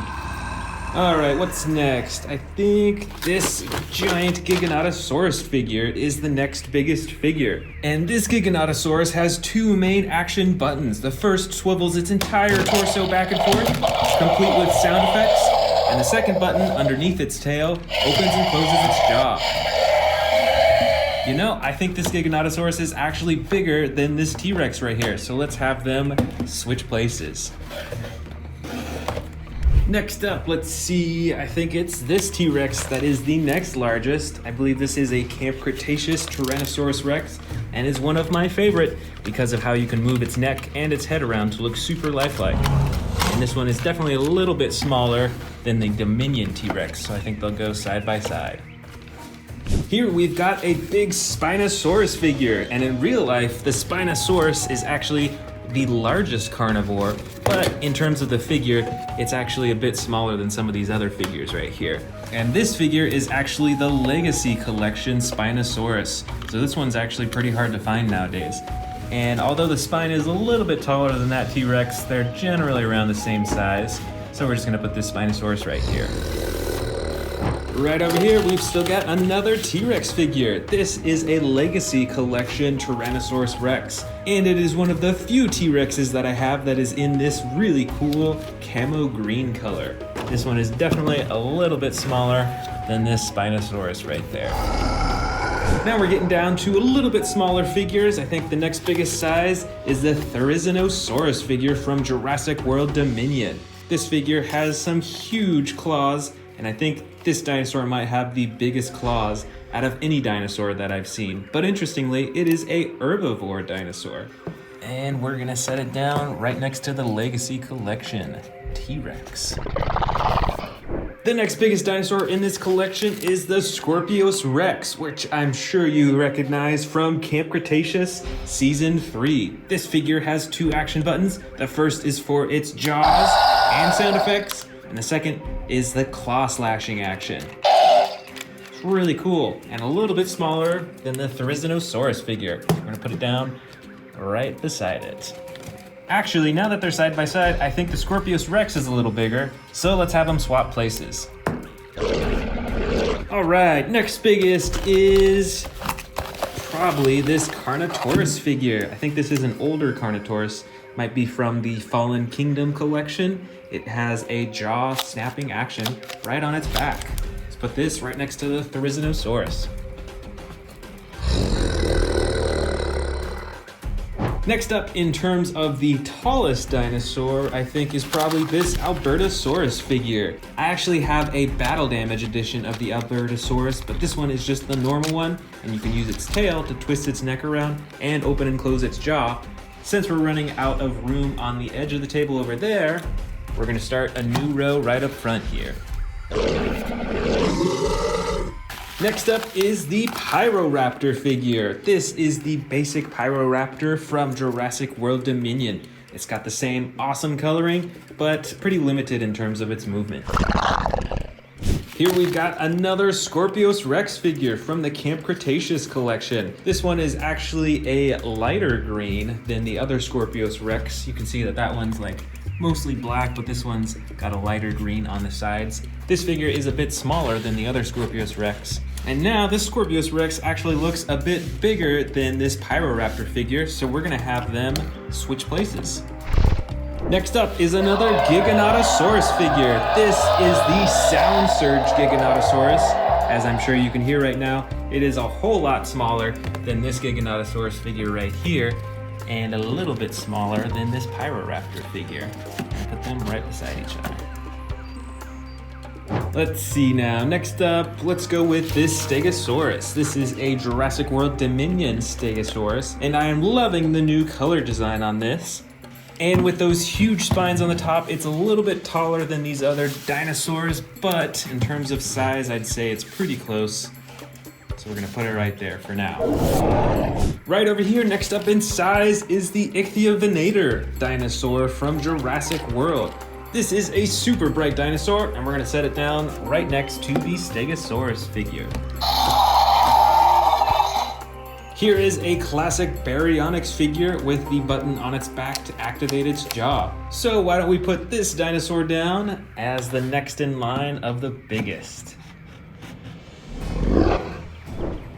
All right, what's next? I think this giant Giganotosaurus figure is the next biggest figure. And this Giganotosaurus has 2 main action buttons. The first swivels its entire torso back and forth, complete with sound effects. And the second button, underneath its tail, opens and closes its jaw. You know, I think this Giganotosaurus is actually bigger than this T-Rex right here. So let's have them switch places. Next up, let's see, I think it's this T-Rex that is the next largest. I believe this is a Camp Cretaceous Tyrannosaurus Rex, and is one of my favorite because of how you can move its neck and its head around to look super lifelike. And this one is definitely a little bit smaller than the Dominion T-Rex, so I think they'll go side by side. Here we've got a big Spinosaurus figure, and in real life, the Spinosaurus is actually the largest carnivore, but in terms of the figure, it's actually a bit smaller than some of these other figures right here. And this figure is actually the Legacy Collection Spinosaurus. So this one's actually pretty hard to find nowadays. And although the spine is a little bit taller than that T-Rex, they're generally around the same size. So we're just gonna put this Spinosaurus right here. Right over here, we've still got another T-Rex figure. This is a Legacy Collection Tyrannosaurus Rex, and it is one of the few T-Rexes that I have that is in this really cool camo green color. This one is definitely a little bit smaller than this Spinosaurus right there. Now we're getting down to a little bit smaller figures. I think the next biggest size is the Therizinosaurus figure from Jurassic World Dominion. This figure has some huge claws, and I think this dinosaur might have the biggest claws out of any dinosaur that I've seen. But interestingly, it is a herbivore dinosaur. And we're gonna set it down right next to the Legacy Collection, T-Rex. The next biggest dinosaur in this collection is the Scorpius Rex, which I'm sure you recognize from Camp Cretaceous Season 3. This figure has 2 action buttons. The first is for its jaws and sound effects, and the second is the claw slashing action. It's really cool, and a little bit smaller than the Spinosaurus figure. I'm gonna put it down right beside it. Actually, now that they're side by side, I think the Scorpius Rex is a little bigger, so let's have them swap places. All right, next biggest is probably this Carnotaurus figure. I think this is an older Carnotaurus, might be from the Fallen Kingdom collection. It has a jaw snapping action right on its back. Let's put this right next to the Spinosaurus. Next up, in terms of the tallest dinosaur, I think is probably this Albertosaurus figure. I actually have a battle damage edition of the Albertosaurus, but this one is just the normal one, and you can use its tail to twist its neck around and open and close its jaw. Since we're running out of room on the edge of the table over there, we're gonna start a new row right up front here. Next up is the Pyroraptor figure. This is the basic Pyroraptor from Jurassic World Dominion. It's got the same awesome coloring, but pretty limited in terms of its movement. Here we've got another Scorpius Rex figure from the Camp Cretaceous collection. This one is actually a lighter green than the other Scorpius Rex. You can see that that one's like mostly black, but this one's got a lighter green on the sides. This figure is a bit smaller than the other Scorpius Rex. And now this Scorpius Rex actually looks a bit bigger than this Pyroraptor figure, so we're gonna have them switch places. Next up is another Giganotosaurus figure. This is the Sound Surge Giganotosaurus. As I'm sure you can hear right now, it is a whole lot smaller than this Giganotosaurus figure right here, and a little bit smaller than this Pyroraptor figure. I'll put them right beside each other. Let's see now. Next up, let's go with this Stegosaurus. This is a Jurassic World Dominion Stegosaurus, and I am loving the new color design on this. And with those huge spines on the top, it's a little bit taller than these other dinosaurs, but in terms of size, I'd say it's pretty close. So we're gonna put it right there for now. Right over here, next up in size, is the Ichthyovenator dinosaur from Jurassic World. This is a super bright dinosaur, and we're gonna set it down right next to the Stegosaurus figure. Here is a classic Baryonyx figure with the button on its back to activate its jaw. So why don't we put this dinosaur down as the next in line of the biggest.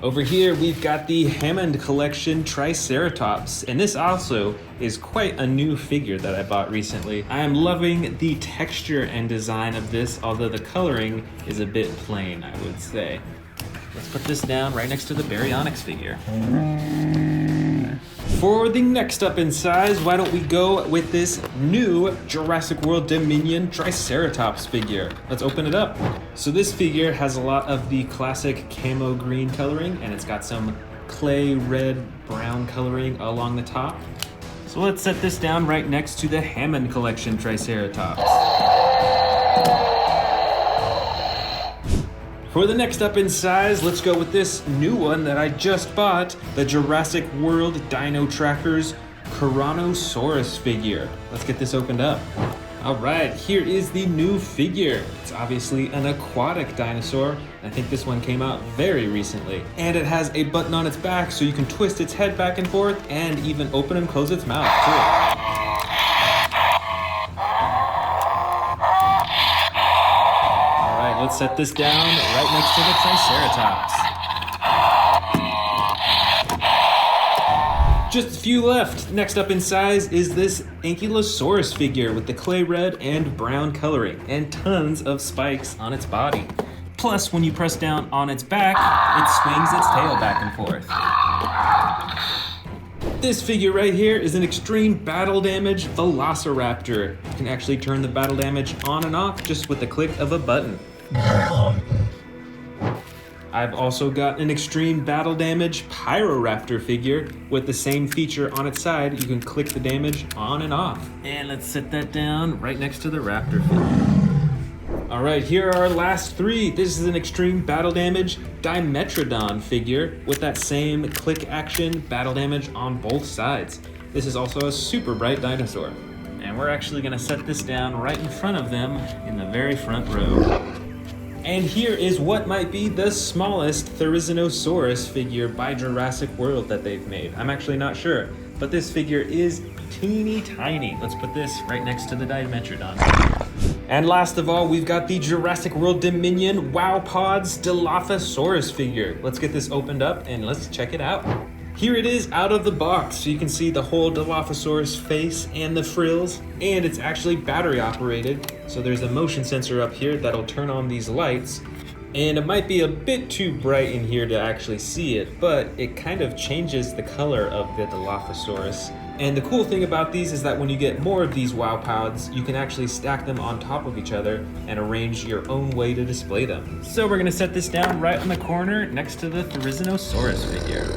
Over here, we've got the Hammond Collection Triceratops, and this also is quite a new figure that I bought recently. I am loving the texture and design of this, although the coloring is a bit plain, I would say. Let's put this down right next to the Baryonyx figure. For the next up in size, why don't we go with this new Jurassic World Dominion Triceratops figure. Let's open it up. So this figure has a lot of the classic camo green coloring, and it's got some clay red brown coloring along the top. So let's set this down right next to the Hammond Collection Triceratops. For the next up in size, let's go with this new one that I just bought, the Jurassic World Dino Trackers Carnivore figure. Let's get this opened up. All right, here is the new figure. It's obviously an aquatic dinosaur. I think this one came out very recently. And it has a button on its back so you can twist its head back and forth and even open and close its mouth too. Let's set this down right next to the Triceratops. Just a few left. Next up in size is this Ankylosaurus figure with the clay red and brown coloring and tons of spikes on its body. Plus, when you press down on its back, it swings its tail back and forth. This figure right here is an extreme battle damage Velociraptor. You can actually turn the battle damage on and off just with the click of a button. I've also got an extreme battle damage Pyroraptor figure with the same feature on its side. You can click the damage on and off. And let's set that down right next to the raptor figure. All right, here are our last three. This is an extreme battle damage Dimetrodon figure with that same click action battle damage on both sides. This is also a super bright dinosaur. And we're actually gonna set this down right in front of them in the very front row. And here is what might be the smallest Therizinosaurus figure by Jurassic World that they've made. I'm actually not sure, but this figure is teeny tiny. Let's put this right next to the Dimetrodon. And last of all, we've got the Jurassic World Dominion Wow Pods Dilophosaurus figure. Let's get this opened up and let's check it out. Here it is out of the box, so you can see the whole Dilophosaurus face and the frills, and it's actually battery operated. So there's a motion sensor up here that'll turn on these lights, and it might be a bit too bright in here to actually see it, but it kind of changes the color of the Dilophosaurus. And the cool thing about these is that when you get more of these Wow Pods, you can actually stack them on top of each other and arrange your own way to display them. So we're gonna set this down right in the corner next to the Therizinosaurus figure.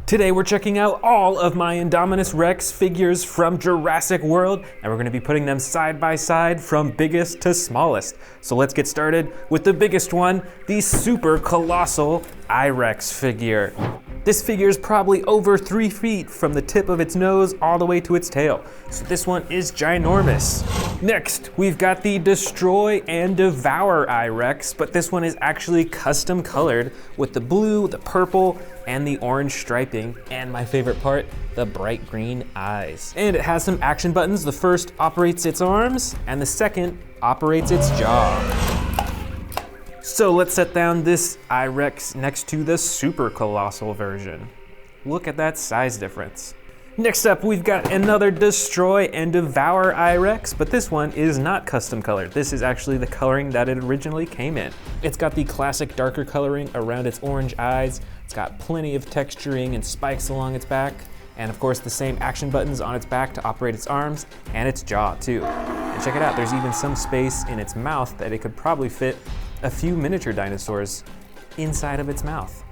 Today we're checking out all of my Indominus Rex figures from Jurassic World, and we're gonna be putting them side by side from biggest to smallest. So let's get started with the biggest one, the super colossal I-Rex figure. This figure is probably over 3 feet from the tip of its nose all the way to its tail. So this one is ginormous. Next, we've got the Destroy and Devour I-Rex, but this one is actually custom colored with the blue, the purple, and the orange striping, and my favorite part, the bright green eyes. And it has some action buttons. The first operates its arms, and the second operates its jaw. So let's set down this I-Rex next to the super colossal version. Look at that size difference. Next up, we've got another Destroy and Devour I-Rex, but this one is not custom colored. This is actually the coloring that it originally came in. It's got the classic darker coloring around its orange eyes. It's got plenty of texturing and spikes along its back, and of course the same action buttons on its back to operate its arms and its jaw too. And check it out, there's even some space in its mouth that it could probably fit a few miniature dinosaurs inside of its mouth.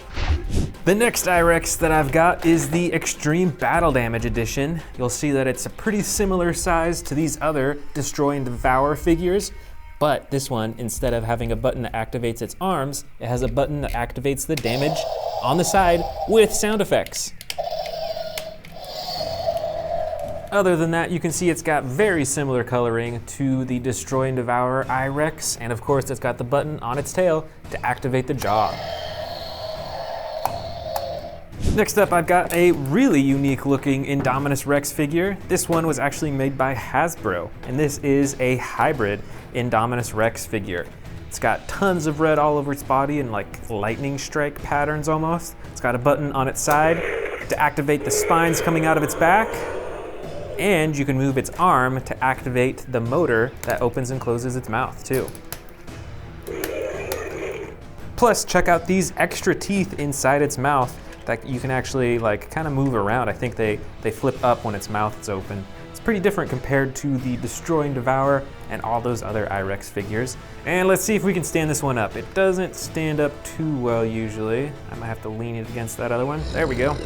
The next I-Rex that I've got is the Extreme Battle Damage Edition. You'll see that it's a pretty similar size to these other Destroy and Devour figures, but this one, instead of having a button that activates its arms, it has a button that activates the damage on the side with sound effects. Other than that, you can see it's got very similar coloring to the Destroy and Devour I-Rex, and of course it's got the button on its tail to activate the jaw. Next up, I've got a really unique looking Indominus Rex figure. This one was actually made by Hasbro, and this is a hybrid Indominus Rex figure. It's got tons of red all over its body and like lightning strike patterns almost. It's got a button on its side to activate the spines coming out of its back, and you can move its arm to activate the motor that opens and closes its mouth too. Plus, check out these extra teeth inside its mouth that you can actually like kind of move around. I think they flip up when its mouth is open. It's pretty different compared to the Destroy and Devour and all those other I-Rex figures. And let's see if we can stand this one up. It doesn't stand up too well usually. I might have to lean it against that other one. There we go.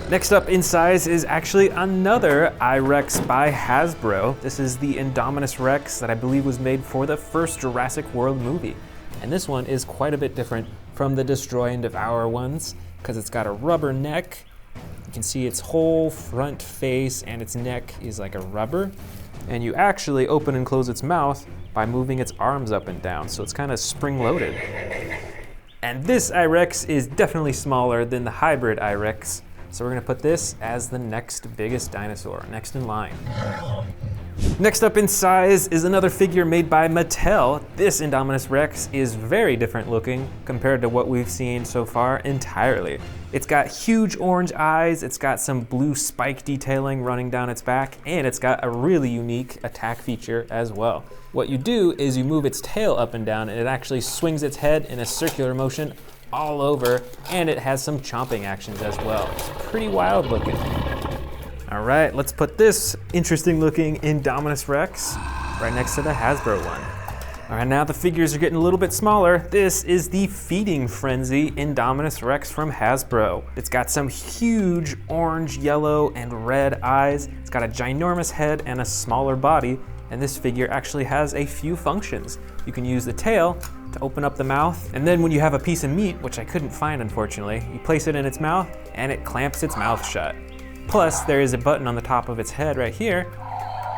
Next up in size is actually another I-Rex by Hasbro. This is the Indominus Rex that I believe was made for the first Jurassic World movie. And this one is quite a bit different from the Destroy and Devour ones because it's got a rubber neck. You can see its whole front face and its neck is like a rubber. And you actually open and close its mouth by moving its arms up and down. So it's kind of spring-loaded. And this I-Rex is definitely smaller than the hybrid I-Rex. So we're gonna put this as the next biggest dinosaur, next in line. Next up in size is another figure made by Mattel. This Indominus Rex is very different looking compared to what we've seen so far entirely. It's got huge orange eyes, it's got some blue spike detailing running down its back, and it's got a really unique attack feature as well. What you do is you move its tail up and down, and it actually swings its head in a circular motion all over, and it has some chomping actions as well. It's pretty wild looking. All right, let's put this interesting looking Indominus Rex right next to the Hasbro one. All right, now the figures are getting a little bit smaller. This is the Feeding Frenzy Indominus Rex from Hasbro. It's got some huge orange, yellow, and red eyes. It's got a ginormous head and a smaller body, and this figure actually has a few functions. You can use the tail to open up the mouth, and then when you have a piece of meat, which I couldn't find unfortunately, you place it in its mouth and it clamps its mouth shut. Plus, there is a button on the top of its head right here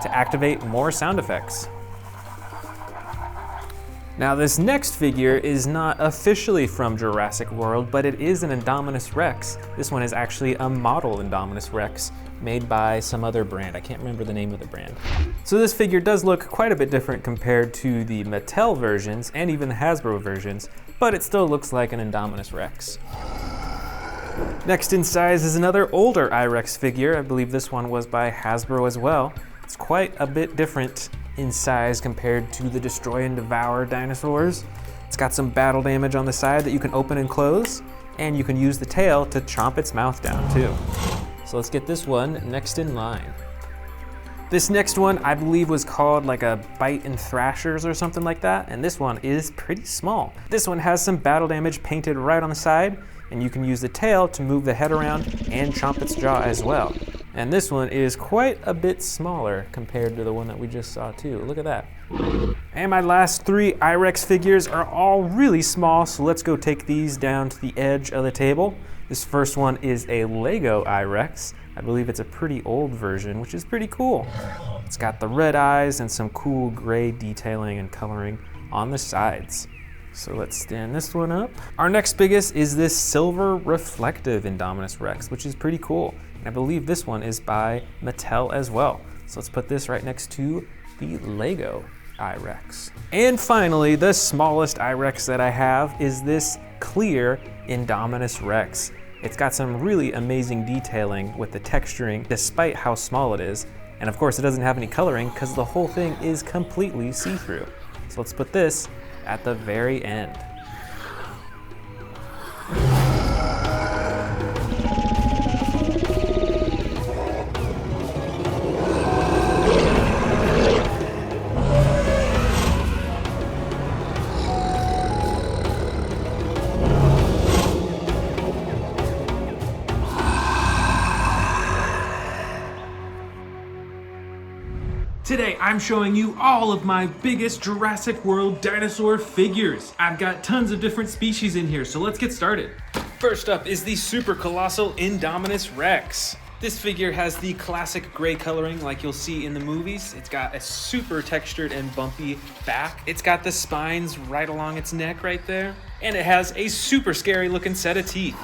to activate more sound effects. Now, this next figure is not officially from Jurassic World, but it is an Indominus Rex. This one is actually a model Indominus Rex made by some other brand. I can't remember the name of the brand. So this figure does look quite a bit different compared to the Mattel versions and even the Hasbro versions, but it still looks like an Indominus Rex. Next in size is another older I-Rex figure. I believe this one was by Hasbro as well. It's quite a bit different in size compared to the Destroy and Devour dinosaurs. It's got some battle damage on the side that you can open and close, and you can use the tail to chomp its mouth down too. So let's get this one next in line. This next one I believe was called like a Bite and Thrashers or something like that, and this one is pretty small. This one has some battle damage painted right on the side, and you can use the tail to move the head around and chomp its jaw as well. And this one is quite a bit smaller compared to the one that we just saw too. Look at that. And my last three I-Rex figures are all really small, so let's go take these down to the edge of the table. This first one is a Lego I-Rex. I believe it's a pretty old version, which is pretty cool. It's got the red eyes and some cool gray detailing and coloring on the sides. So let's stand this one up. Our next biggest is this silver reflective Indominus Rex, which is pretty cool. And I believe this one is by Mattel as well. So let's put this right next to the Lego I-Rex. And finally, the smallest I-Rex that I have is this clear Indominus Rex. It's got some really amazing detailing with the texturing despite how small it is. And of course it doesn't have any coloring because the whole thing is completely see-through. So let's put this at the very end.
Today, I'm showing you all of my biggest Jurassic World dinosaur figures. I've got tons of different species in here, so let's get started.
First up is the super colossal Indominus Rex. This figure has the classic gray coloring like you'll see in the movies. It's got a super textured and bumpy back. It's got the spines right along its neck right there. And it has a super scary looking set of teeth.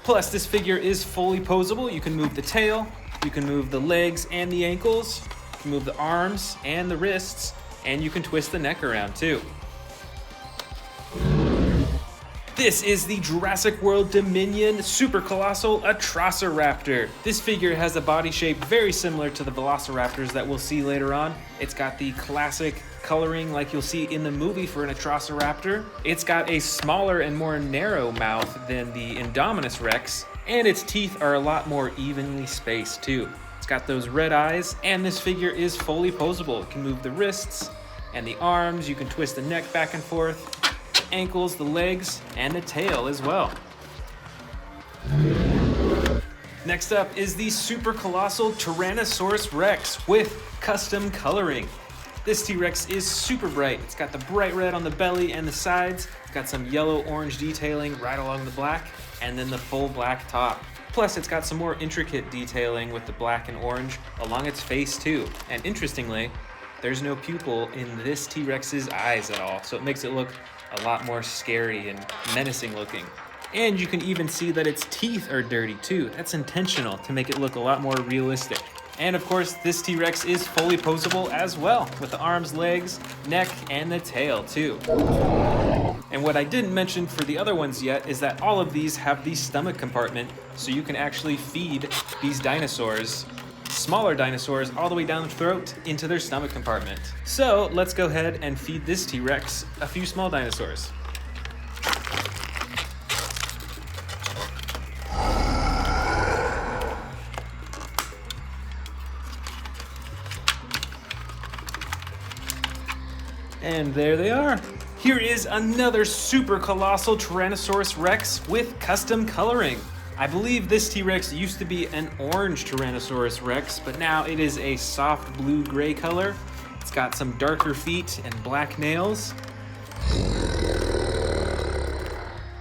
Plus, this figure is fully posable. You can move the tail, you can move the legs and the ankles, you can move the arms and the wrists, and you can twist the neck around too. This is the Jurassic World Dominion Super Colossal Atrociraptor. This figure has a body shape very similar to the Velociraptors that we'll see later on. It's got the classic coloring like you'll see in the movie for an Atrociraptor. It's got a smaller and more narrow mouth than the Indominus Rex, and its teeth are a lot more evenly spaced too. It's got those red eyes, and this figure is fully posable. It can move the wrists and the arms, you can twist the neck back and forth, ankles, the legs, and the tail as well. Next up is the super colossal Tyrannosaurus Rex with custom coloring. This T-Rex is super bright. It's got the bright red on the belly and the sides. It's got some yellow-orange detailing right along the black, and then the full black top. Plus, it's got some more intricate detailing with the black and orange along its face too. And interestingly, there's no pupil in this T-Rex's eyes at all, so it makes it look a lot more scary and menacing looking. And you can even see that its teeth are dirty too. That's intentional to make it look a lot more realistic.
And of course, this T-Rex is fully posable as well, with the arms, legs, neck, and the tail too. And what I didn't mention for the other ones yet is that all of these have the stomach compartment, so you can actually feed these dinosaurs, smaller dinosaurs, all the way down the throat into their stomach compartment. So let's go ahead and feed this T-Rex a few small dinosaurs. And there they are. Here is another super colossal Tyrannosaurus Rex with custom coloring. I believe this T-Rex used to be an orange Tyrannosaurus Rex, but now it is a soft blue-gray color. It's got some darker feet and black nails.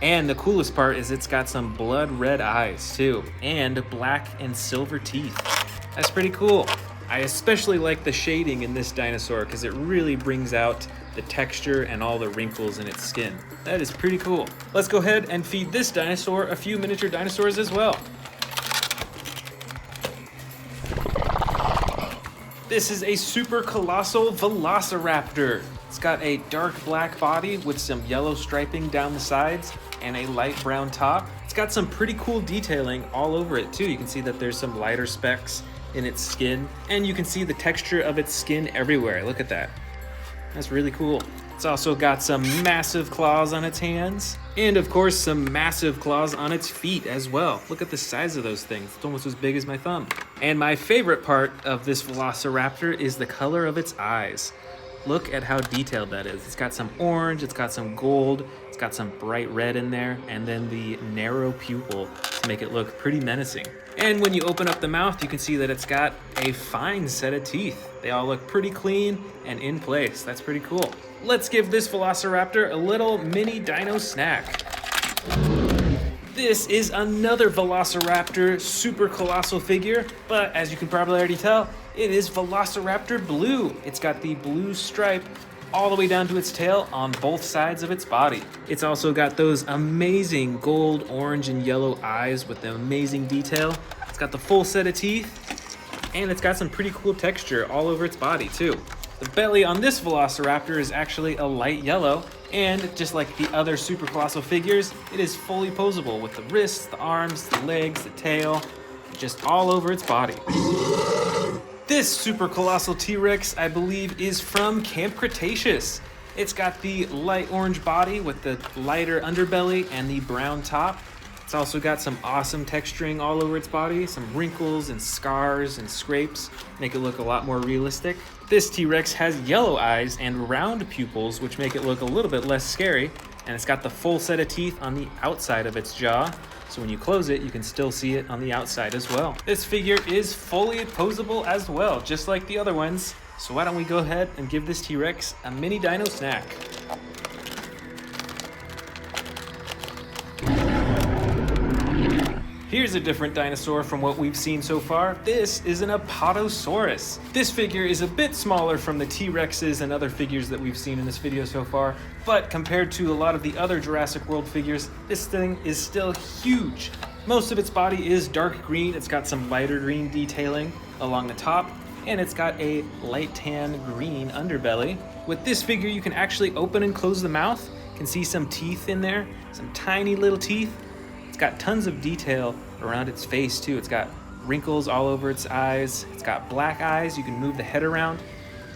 And the coolest part is it's got some blood red eyes too, and black and silver teeth. That's pretty cool. I especially like the shading in this dinosaur because it really brings out the texture and all the wrinkles in its skin. That is pretty cool. Let's go ahead and feed this dinosaur a few miniature dinosaurs as well. This is a super colossal velociraptor. It's got a dark black body with some yellow striping down the sides and a light brown top. It's got some pretty cool detailing all over it too. You can see that there's some lighter specks in its skin, and you can see the texture of its skin everywhere. Look at that. That's really cool. It's also got some massive claws on its hands, and of course some massive claws on its feet as well. Look at the size of those things. It's almost as big as my thumb. And my favorite part of this velociraptor is the color of its eyes. Look at how detailed that is. It's got some orange, it's got some gold, it's got some bright red in there, and then the narrow pupil to make it look pretty menacing. And when you open up the mouth, you can see that it's got a fine set of teeth. They all look pretty clean and in place. That's pretty cool. Let's give this velociraptor a little mini dino snack. This is another velociraptor super colossal figure, but as you can probably already tell, it is Velociraptor Blue. It's got the blue stripe all the way down to its tail on both sides of its body. It's also got those amazing gold, orange, and yellow eyes with the amazing detail. It's got the full set of teeth, and it's got some pretty cool texture all over its body too. The belly on this Velociraptor is actually a light yellow, and just like the other super colossal figures, it is fully posable with the wrists, the arms, the legs, the tail, just all over its body. This super colossal T-Rex, I believe, is from Camp Cretaceous. It's got the light orange body with the lighter underbelly and the brown top. It's also got some awesome texturing all over its body, some wrinkles and scars and scrapes, make it look a lot more realistic. This T-Rex has yellow eyes and round pupils, which make it look a little bit less scary, and it's got the full set of teeth on the outside of its jaw. So when you close it, you can still see it on the outside as well. This figure is fully posable as well, just like the other ones. So why don't we go ahead and give this T-Rex a mini dino snack. Here's a different dinosaur from what we've seen so far. This is an Apatosaurus. This figure is a bit smaller from the T-Rexes and other figures that we've seen in this video so far, but compared to a lot of the other Jurassic World figures, this thing is still huge. Most of its body is dark green. It's got some lighter green detailing along the top, and it's got a light tan green underbelly. With this figure, you can actually open and close the mouth. You can see some teeth in there, some tiny little teeth. It's got tons of detail around its face too. It's got wrinkles all over its eyes. It's got black eyes. You can move the head around.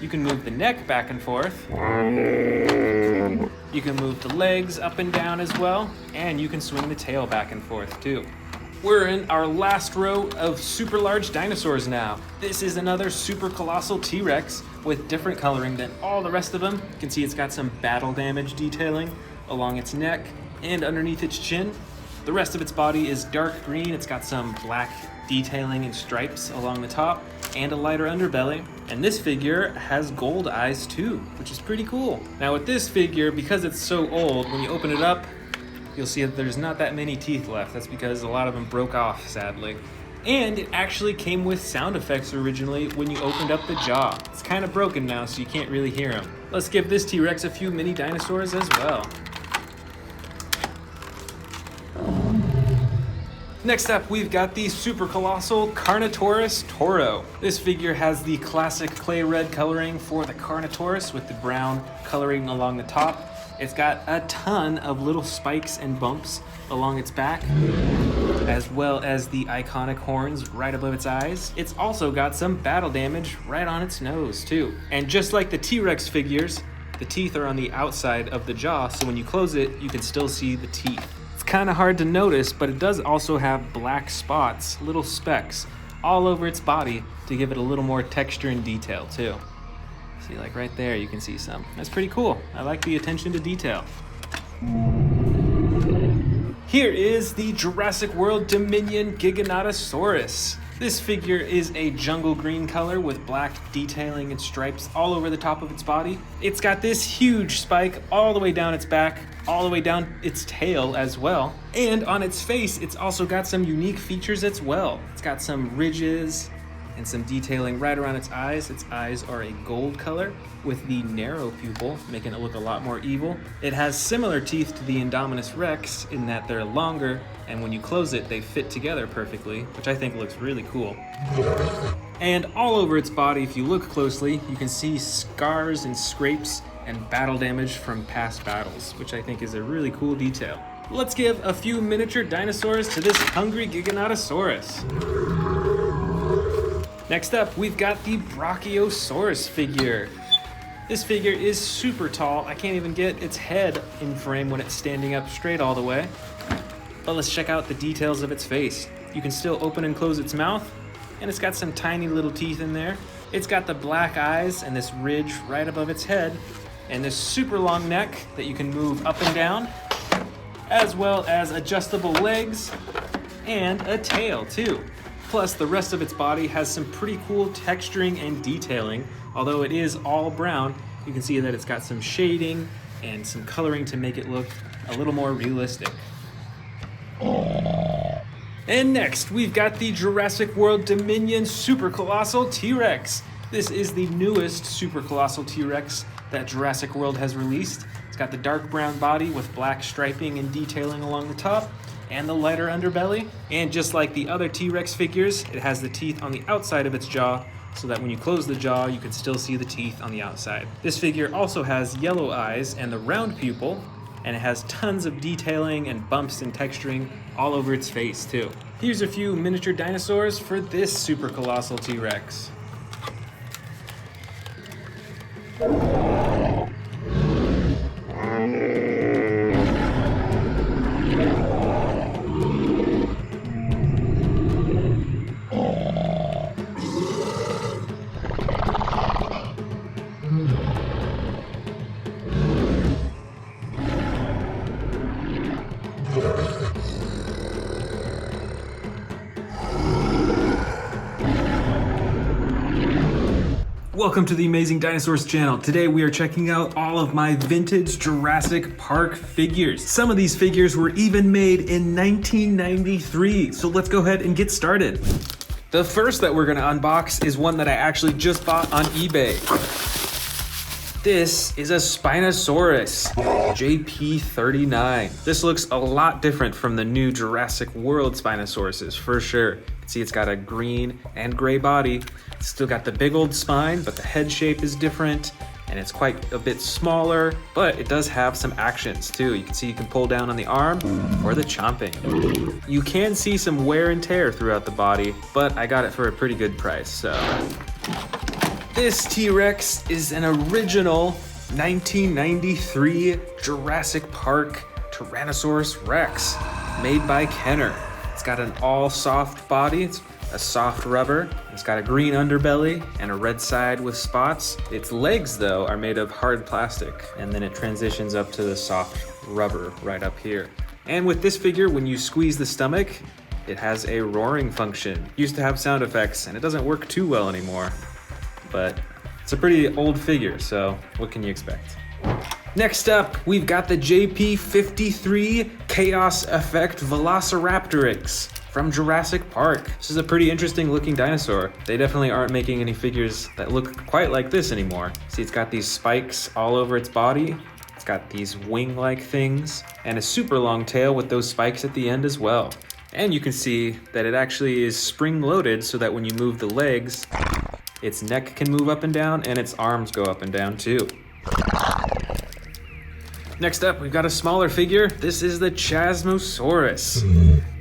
You can move the neck back and forth. You can move the legs up and down as well. And you can swing the tail back and forth too. We're in our last row of super large dinosaurs now. This is another super colossal T-Rex with different coloring than all the rest of them. You can see it's got some battle damage detailing along its neck and underneath its chin. The rest of its body is dark green. It's got some black detailing and stripes along the top and a lighter underbelly. And this figure has gold eyes too, which is pretty cool. Now with this figure, because it's so old, when you open it up, you'll see that there's not that many teeth left. That's because a lot of them broke off, sadly. And it actually came with sound effects originally when you opened up the jaw. It's kind of broken now, so you can't really hear them. Let's give this T-Rex a few mini dinosaurs as well. Next up, we've got the super colossal Carnotaurus Toro. This figure has the classic clay red coloring for the Carnotaurus with the brown coloring along the top. It's got a ton of little spikes and bumps along its back, as well as the iconic horns right above its eyes. It's also got some battle damage right on its nose too. And just like the T-Rex figures, the teeth are on the outside of the jaw, so when you close it, you can still see the teeth. It's kind of hard to notice, but it does also have black spots, little specks, all over its body to give it a little more texture and detail too. See, like right there, you can see some. That's pretty cool. I like the attention to detail. Here is the Jurassic World Dominion Giganotosaurus. This figure is a jungle green color with black detailing and stripes all over the top of its body. It's got this huge spike all the way down its back, all the way down its tail as well. And on its face, it's also got some unique features as well. It's got some ridges and some detailing right around its eyes. Its eyes are a gold color with the narrow pupil, making it look a lot more evil. It has similar teeth to the Indominus Rex in that they're longer, and when you close it, they fit together perfectly, which I think looks really cool. And all over its body, if you look closely, you can see scars and scrapes and battle damage from past battles, which I think is a really cool detail. Let's give a few miniature dinosaurs to this hungry Giganotosaurus. Next up, we've got the Brachiosaurus figure. This figure is super tall. I can't even get its head in frame when it's standing up straight all the way. But let's check out the details of its face. You can still open and close its mouth, and it's got some tiny little teeth in there. It's got the black eyes and this ridge right above its head, and this super long neck that you can move up and down, as well as adjustable legs and a tail too. Plus, the rest of its body has some pretty cool texturing and detailing. Although it is all brown, you can see that it's got some shading and some coloring to make it look a little more realistic. And next, we've got the Jurassic World Dominion Super Colossal T-Rex. This is the newest Super Colossal T-Rex that Jurassic World has released. It's got the dark brown body with black striping and detailing along the top, and the lighter underbelly. And just like the other T-Rex figures, it has the teeth on the outside of its jaw, so that when you close the jaw, you can still see the teeth on the outside. This figure also has yellow eyes and the round pupil, and it has tons of detailing and bumps and texturing all over its face too. Here's a few miniature dinosaurs for this super colossal T-Rex. Welcome to the Amazing Dinosaurs channel. Today we are checking out all of my vintage Jurassic Park figures. Some of these figures were even made in 1993, so let's go ahead and get started. The first that we're gonna unbox is one that I actually just bought on eBay. This is a Spinosaurus JP39. This looks a lot different from the new Jurassic World Spinosauruses, for sure. You can see it's got a green and gray body. It's still got the big old spine, but the head shape is different, and it's quite a bit smaller, but it does have some actions too. You can see you can pull down on the arm or the chomping. You can see some wear and tear throughout the body, but I got it for a pretty good price, so. This T-Rex is an original 1993 Jurassic Park Tyrannosaurus Rex made by Kenner. It's got an all soft body. It's a soft rubber. It's got a green underbelly and a red side with spots. Its legs, though, are made of hard plastic, and then it transitions up to the soft rubber right up here. And with this figure, when you squeeze the stomach, it has a roaring function. It used to have sound effects, and it doesn't work too well anymore. But it's a pretty old figure, so what can you expect? Next up, we've got the JP53 Chaos Effect Velociraptorix from Jurassic Park. This is a pretty interesting looking dinosaur. They definitely aren't making any figures that look quite like this anymore. See, it's got these spikes all over its body. It's got these wing-like things and a super long tail with those spikes at the end as well. And you can see that it actually is spring-loaded so that when you move the legs, its neck can move up and down and its arms go up and down too. Next up, we've got a smaller figure. This is the Chasmosaurus,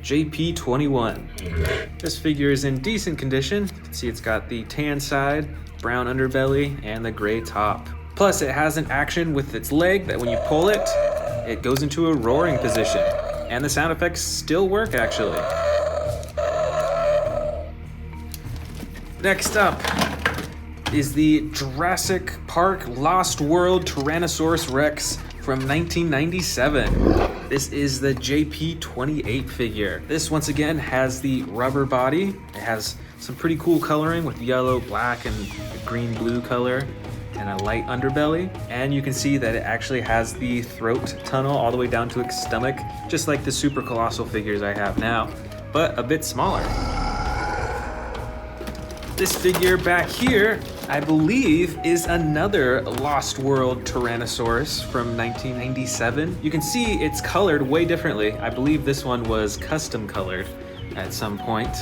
JP21. This figure is in decent condition. You can see it's got the tan side, brown underbelly, and the gray top. Plus, it has an action with its leg that when you pull it, it goes into a roaring position. And the sound effects still work, actually. Next up is the Jurassic Park Lost World Tyrannosaurus Rex from 1997. This is the JP28 figure. This once again has the rubber body. It has some pretty cool coloring with yellow, black, and a green blue color, and a light underbelly. And you can see that it actually has the throat tunnel all the way down to its stomach, just like the super colossal figures I have now, but a bit smaller. This figure back here, I believe, is another Lost World Tyrannosaurus from 1997. You can see it's colored way differently. I believe this one was custom colored at some point,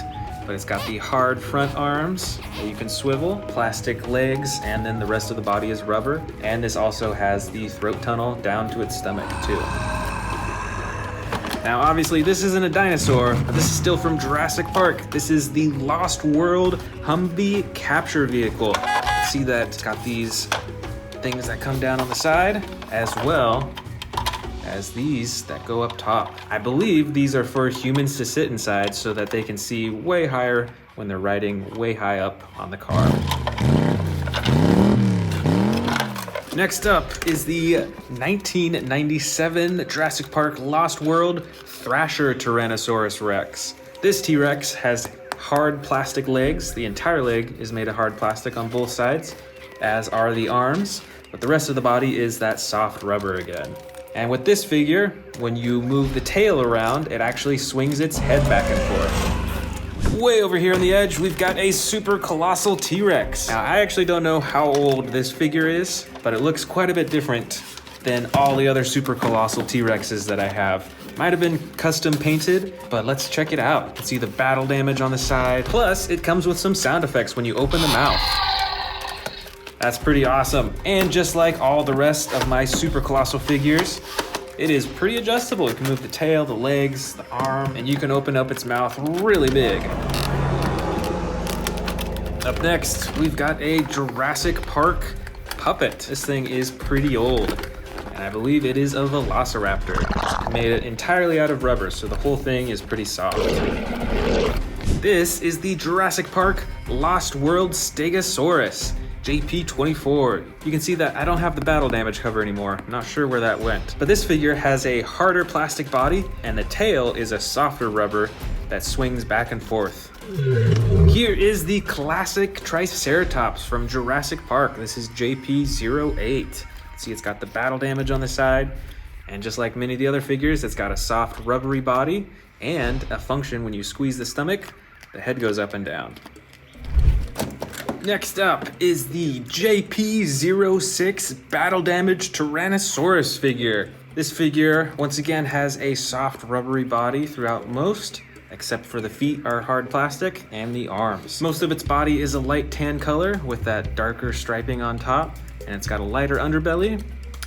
but it's got the hard front arms that you can swivel, plastic legs, and then the rest of the body is rubber. And this also has the throat tunnel down to its stomach too. Now, obviously, this isn't a dinosaur, but this is still from Jurassic Park. This is the Lost World Humvee capture vehicle. See that it's got these things that come down on the side, as well as these that go up top. I believe these are for humans to sit inside so that they can see way higher when they're riding way high up on the car. Next up is the 1997 Jurassic Park Lost World Thrasher Tyrannosaurus Rex. This T-Rex has hard plastic legs. The entire leg is made of hard plastic on both sides, as are the arms, but the rest of the body is that soft rubber again. And with this figure, when you move the tail around, it actually swings its head back and forth. Way over here on the edge, we've got a super colossal T-Rex. Now, I actually don't know how old this figure is, but it looks quite a bit different than all the other super colossal T-Rexes that I have. Might have been custom painted, but let's check it out. You can see the battle damage on the side. Plus, it comes with some sound effects when you open the mouth. That's pretty awesome. And just like all the rest of my super colossal figures, it is pretty adjustable. You can move the tail, the legs, the arm, and you can open up its mouth really big. Up next, we've got a Jurassic Park puppet. This thing is pretty old, and I believe it is a Velociraptor. It's made entirely out of rubber, so the whole thing is pretty soft. This is the Jurassic Park Lost World Stegosaurus, JP24. You can see that I don't have the battle damage cover anymore. I'm not sure where that went. But this figure has a harder plastic body, and the tail is a softer rubber that swings back and forth. Here is the classic Triceratops from Jurassic Park. This is JP08. See, it's got the battle damage on the side, and just like many of the other figures, it's got a soft rubbery body and a function when you squeeze the stomach, the head goes up and down. Next up is the JP06 Battle Damage Tyrannosaurus figure. This figure, once again, has a soft rubbery body throughout most, except for the feet are hard plastic and the arms. Most of its body is a light tan color with that darker striping on top, and it's got a lighter underbelly.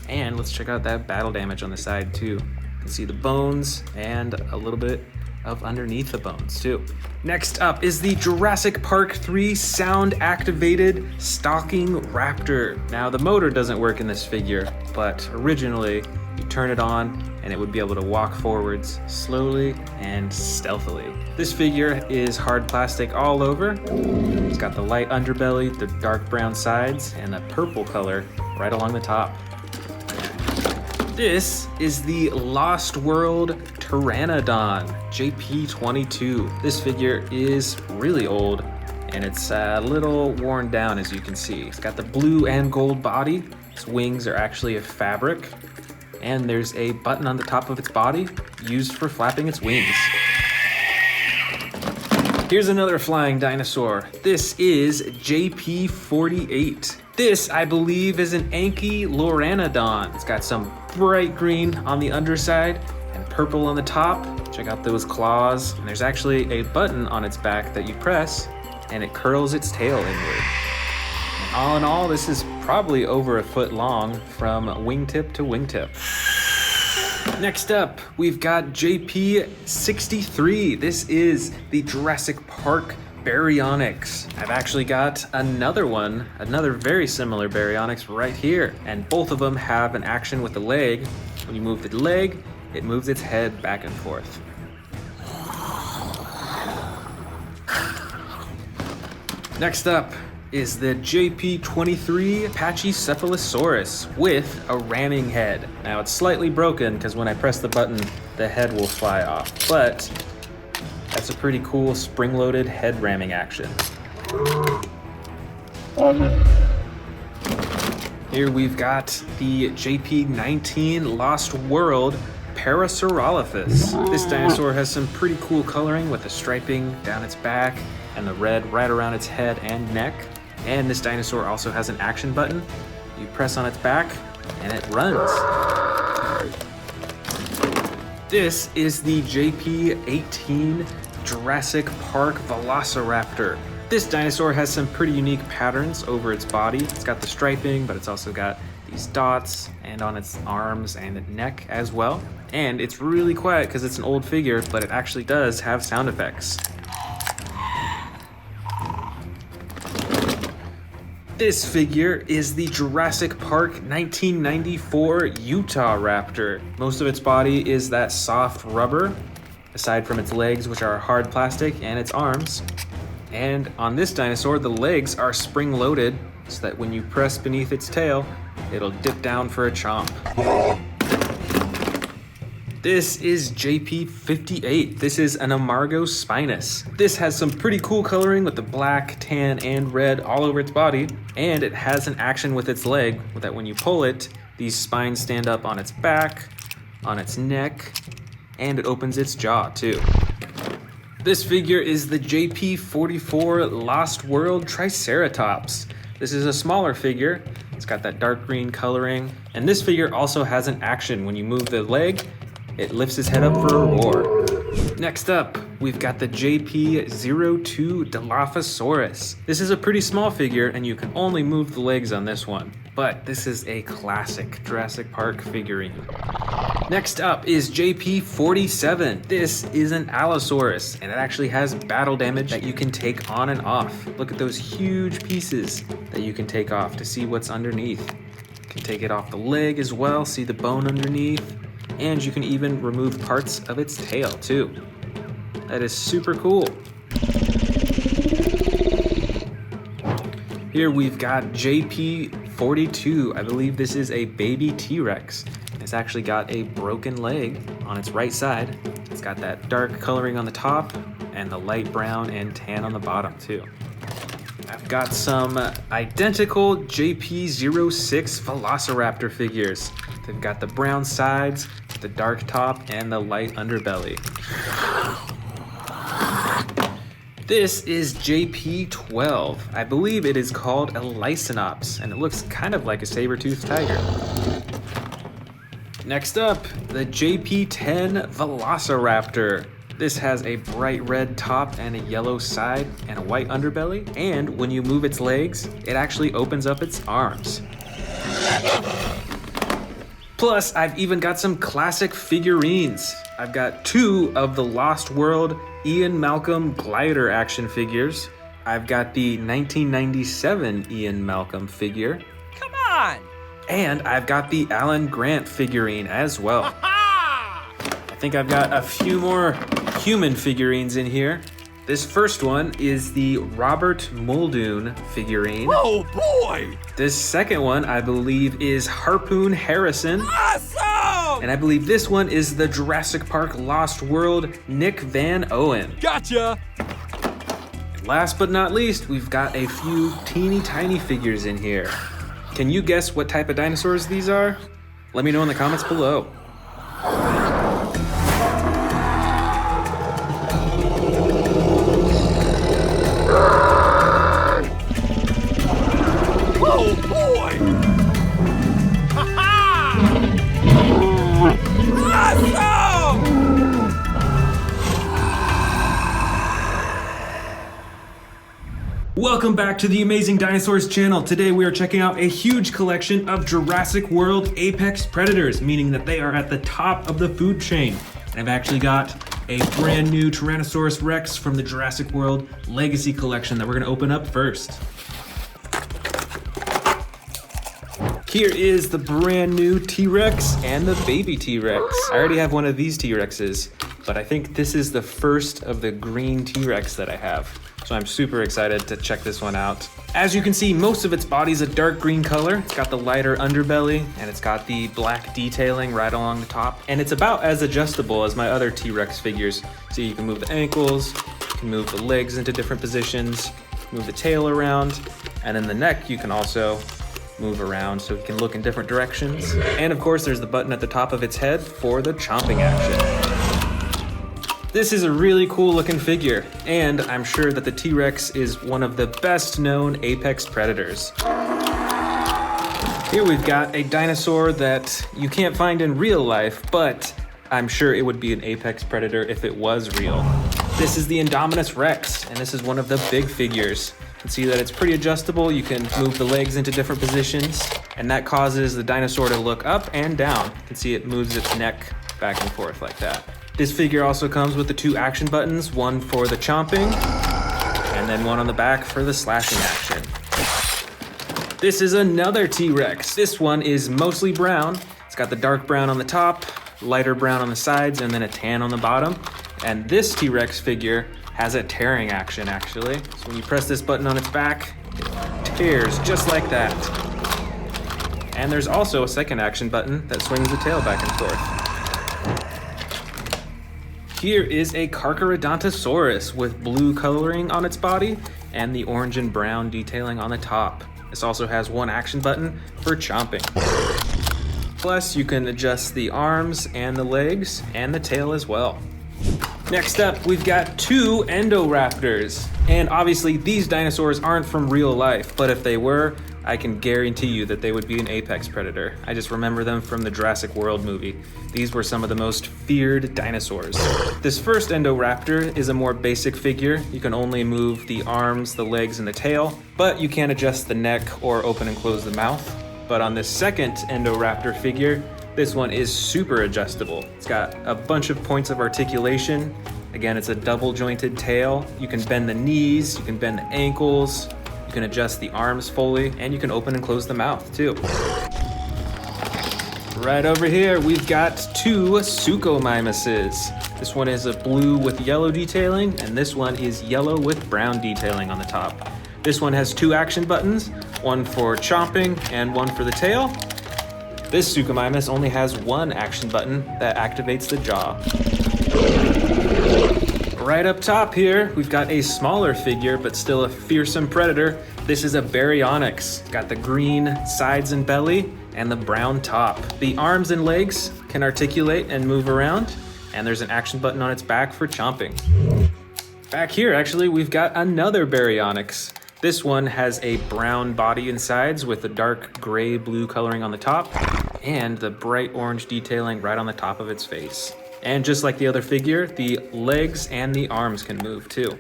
And let's check out that battle damage on the side too. You can see the bones and a little bit of underneath the bones too. Next up is the Jurassic Park 3 sound activated stalking raptor. Now the motor doesn't work in this figure, but originally you turn it on and it would be able to walk forwards slowly and stealthily. This figure is hard plastic all over. It's got the light underbelly, the dark brown sides, and a purple color right along the top. This is the Lost World Pteranodon, JP22. This figure is really old, and it's a little worn down, as you can see. It's got the blue and gold body. Its wings are actually of fabric, and there's a button on the top of its body used for flapping its wings. Here's another flying dinosaur. This is JP48. This, I believe, is an Ankylorhnodon. It's got some bright green on the underside and purple on the top. Check out those claws. And there's actually a button on its back that you press, and it curls its tail inward. And all in all, this is probably over a foot long from wingtip to wingtip. Next up, we've got JP63. This is the Jurassic Park Baryonyx. I've actually got another very similar Baryonyx right here. And both of them have an action with the leg. When you move the leg, it moves its head back and forth. Next up is the JP23 Pachycephalosaurus with a ramming head. Now it's slightly broken because when I press the button, the head will fly off, but that's a pretty cool spring-loaded head ramming action. Here we've got the JP19 Lost World Parasaurolophus. This dinosaur has some pretty cool coloring with the striping down its back and the red right around its head and neck. And this dinosaur also has an action button. You press on its back and it runs. This is the JP18 Jurassic Park Velociraptor. This dinosaur has some pretty unique patterns over its body. It's got the striping, but it's also got these dots and on its arms and neck as well. And it's really quiet because it's an old figure, but it actually does have sound effects. This figure is the Jurassic Park 1994 Utah Raptor. Most of its body is that soft rubber, aside from its legs, which are hard plastic, and its arms. And on this dinosaur, the legs are spring-loaded, so that when you press beneath its tail, it'll dip down for a chomp. This is JP58. This is an Amargospinus. This has some pretty cool coloring with the black, tan, and red all over its body, and it has an action with its leg that when you pull it, these spines stand up on its back, on its neck, and it opens its jaw too. This figure is the JP44 Lost World Triceratops. This is a smaller figure. It's got that dark green coloring, and this figure also has an action. When you move the leg, it lifts his head up for a roar. Next up, we've got the JP02 Dilophosaurus. This is a pretty small figure, and you can only move the legs on this one. But this is a classic Jurassic Park figurine. Next up is JP47. This is an Allosaurus, and it actually has battle damage that you can take on and off. Look at those huge pieces that you can take off to see what's underneath. You can take it off the leg as well, see the bone underneath. And you can even remove parts of its tail too. That is super cool. Here we've got JP42. I believe this is a baby T-Rex. It's actually got a broken leg on its right side. It's got that dark coloring on the top and the light brown and tan on the bottom too. I've got some identical JP06 Velociraptor figures. They've got the brown sides, the dark top, and the light underbelly. This is JP12. I believe it is called a Lycinops, and it looks kind of like a saber-toothed tiger. Next up, the JP10 Velociraptor. This has a bright red top and a yellow side and a white underbelly, and when you move its legs, it actually opens up its arms. Plus, I've even got some classic figurines. I've got 2 of the Lost World Ian Malcolm glider action figures. I've got the 1997 Ian Malcolm figure.
Come on!
And I've got the Alan Grant figurine as well. I think I've got a few more human figurines in here. This first one is the Robert Muldoon figurine.
Oh boy!
This second one, I believe, is Harpoon Harrison.
Awesome!
And I believe this one is the Jurassic Park Lost World Nick Van Owen.
Gotcha!
And last but not least, we've got a few teeny tiny figures in here. Can you guess what type of dinosaurs these are? Let me know in the comments below.
Oh boy! Ha-ha! Awesome!
Welcome back to the Amazing Dinosaurs channel. Today we are checking out a huge collection of Jurassic World apex predators, meaning that they are at the top of the food chain. And I've actually got a brand new Tyrannosaurus Rex from the Jurassic World Legacy Collection that we're gonna open up first. Here is the brand new T-Rex and the baby T-Rex. I already have one of these T-Rexes, but I think this is the first of the green T-Rex that I have. So I'm super excited to check this one out. As you can see, most of its body is a dark green color. It's got the lighter underbelly and it's got the black detailing right along the top. And it's about as adjustable as my other T-Rex figures. So you can move the ankles, you can move the legs into different positions, move the tail around, and then the neck you can also move around so it can look in different directions. And of course, there's the button at the top of its head for the chomping action. This is a really cool looking figure, and I'm sure that the T-Rex is one of the best known apex predators. Here we've got a dinosaur that you can't find in real life, but I'm sure it would be an apex predator if it was real. This is the Indominus Rex, and this is one of the big figures. You can see that it's pretty adjustable. You can move the legs into different positions, and that causes the dinosaur to look up and down. You can see it moves its neck back and forth like that. This figure also comes with the two action buttons, one for the chomping, and then one on the back for the slashing action. This is another T-Rex. This one is mostly brown. It's got the dark brown on the top, lighter brown on the sides, and then a tan on the bottom. And this T-Rex figure has a tearing action, actually. So when you press this button on its back, it tears just like that. And there's also a second action button that swings the tail back and forth. Here is a Carcharodontosaurus with blue coloring on its body and the orange and brown detailing on the top. This also has one action button for chomping. Plus, you can adjust the arms and the legs and the tail as well. Next up, we've got two Endoraptors. And obviously, these dinosaurs aren't from real life, but if they were, I can guarantee you that they would be an apex predator. I just remember them from the Jurassic World movie. These were some of the most feared dinosaurs. This first Endoraptor is a more basic figure. You can only move the arms, the legs, and the tail, but you can't adjust the neck or open and close the mouth. But on this second Endoraptor figure, this one is super adjustable. It's got a bunch of points of articulation. Again, it's a double jointed tail. You can bend the knees, you can bend the ankles, you can adjust the arms fully, and you can open and close the mouth too. Right over here, we've got two Suchomimuses. This one is a blue with yellow detailing, and this one is yellow with brown detailing on the top. This one has two action buttons, one for chomping and one for the tail. This Suchomimus only has one action button that activates the jaw. Right up top here, we've got a smaller figure, but still a fearsome predator. This is a Baryonyx. It's got the green sides and belly and the brown top. The arms and legs can articulate and move around, and there's an action button on its back for chomping. Back here, actually, we've got another Baryonyx. This one has a brown body and sides with the dark gray-blue coloring on the top and the bright orange detailing right on the top of its face. And just like the other figure, the legs and the arms can move too.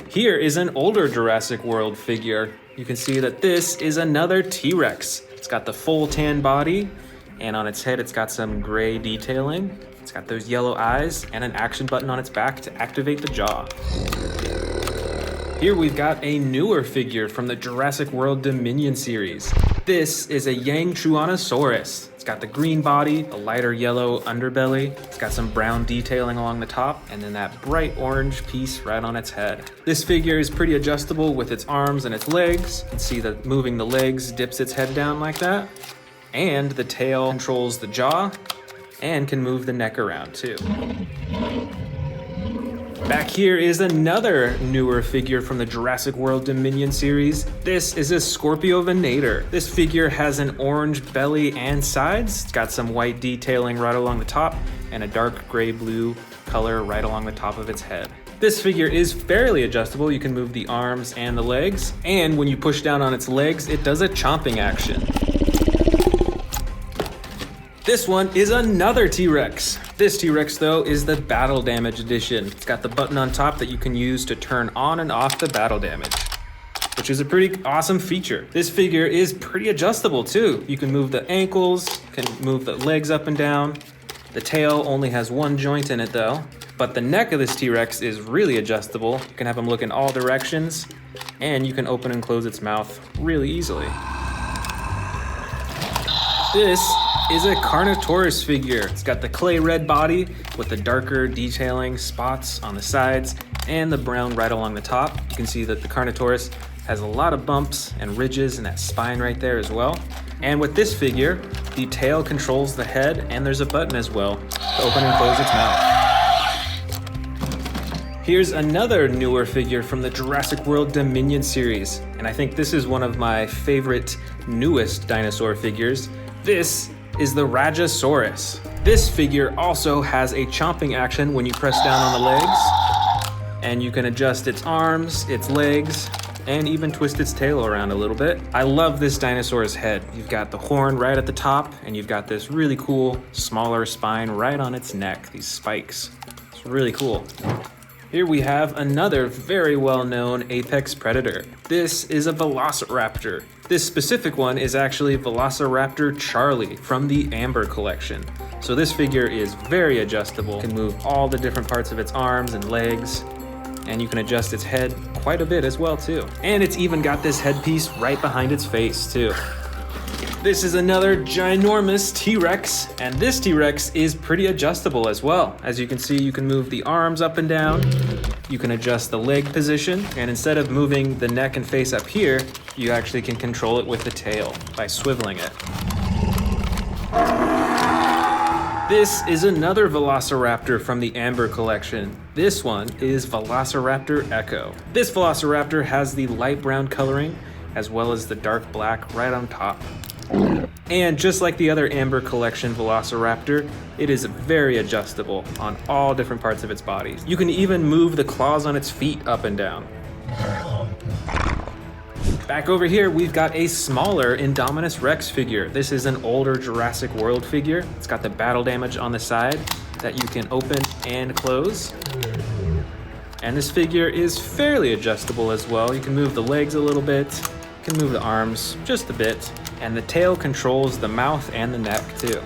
Here is an older Jurassic World figure. You can see that this is another T-Rex. It's got the full tan body, and on its head it's got some gray detailing. It's got those yellow eyes and an action button on its back to activate the jaw. Here we've got a newer figure from the Jurassic World Dominion series. This is a Yangchuanosaurus. It's got the green body, a lighter yellow underbelly. It's got some brown detailing along the top, and then that bright orange piece right on its head. This figure is pretty adjustable with its arms and its legs. You can see that moving the legs dips its head down like that. And the tail controls the jaw and can move the neck around too. Back here is another newer figure from the Jurassic World Dominion series. This is a Scorpiovenator. This figure has an orange belly and sides. It's got some white detailing right along the top and a dark gray-blue color right along the top of its head. This figure is fairly adjustable. You can move the arms and the legs, and when you push down on its legs, it does a chomping action. This one is another T-Rex.
This T-Rex though is the battle damage edition. It's got the button on top that you can use to turn on and off the battle damage, which is a pretty awesome feature. This figure is pretty adjustable too. You can move the ankles, can move the legs up and down. The tail only has one joint in it though, but the neck of this T-Rex is really adjustable. You can have him look in all directions, and you can open and close its mouth really easily. This is a Carnotaurus figure. It's got the clay red body with the darker detailing spots on the sides and the brown right along the top. You can see that the Carnotaurus has a lot of bumps and ridges and that spine right there as well. And with this figure, the tail controls the head, and there's a button as well to open and close its mouth. Here's another newer figure from the Jurassic World Dominion series, and I think this is one of my favorite newest dinosaur figures. This is the Rajasaurus. This figure also has a chomping action when you press down on the legs, and you can adjust its arms, its legs, and even twist its tail around a little bit. I love this dinosaur's head. You've got the horn right at the top, and you've got this really cool, smaller spine right on its neck, these spikes. It's really cool. Here we have another very well-known apex predator. This is a Velociraptor. This specific one is actually Velociraptor Charlie from the Amber collection. So this figure is very adjustable, can move all the different parts of its arms and legs, and you can adjust its head quite a bit as well too. And it's even got this headpiece right behind its face too. This is another ginormous T-Rex, and this T-Rex is pretty adjustable as well. As you can see, you can move the arms up and down, you can adjust the leg position, and instead of moving the neck and face up here, you actually can control it with the tail by swiveling it. This is another Velociraptor from the Amber collection. This one is Velociraptor Echo. This Velociraptor has the light brown coloring as well as the dark black right on top. And just like the other Amber collection Velociraptor, it is very adjustable on all different parts of its body. You can even move the claws on its feet up and down. Back over here, we've got a smaller Indominus Rex figure. This is an older Jurassic World figure. It's got the battle damage on the side that you can open and close. And this figure is fairly adjustable as well. You can move the legs a little bit, you can move the arms just a bit, and the tail controls the mouth and the neck too.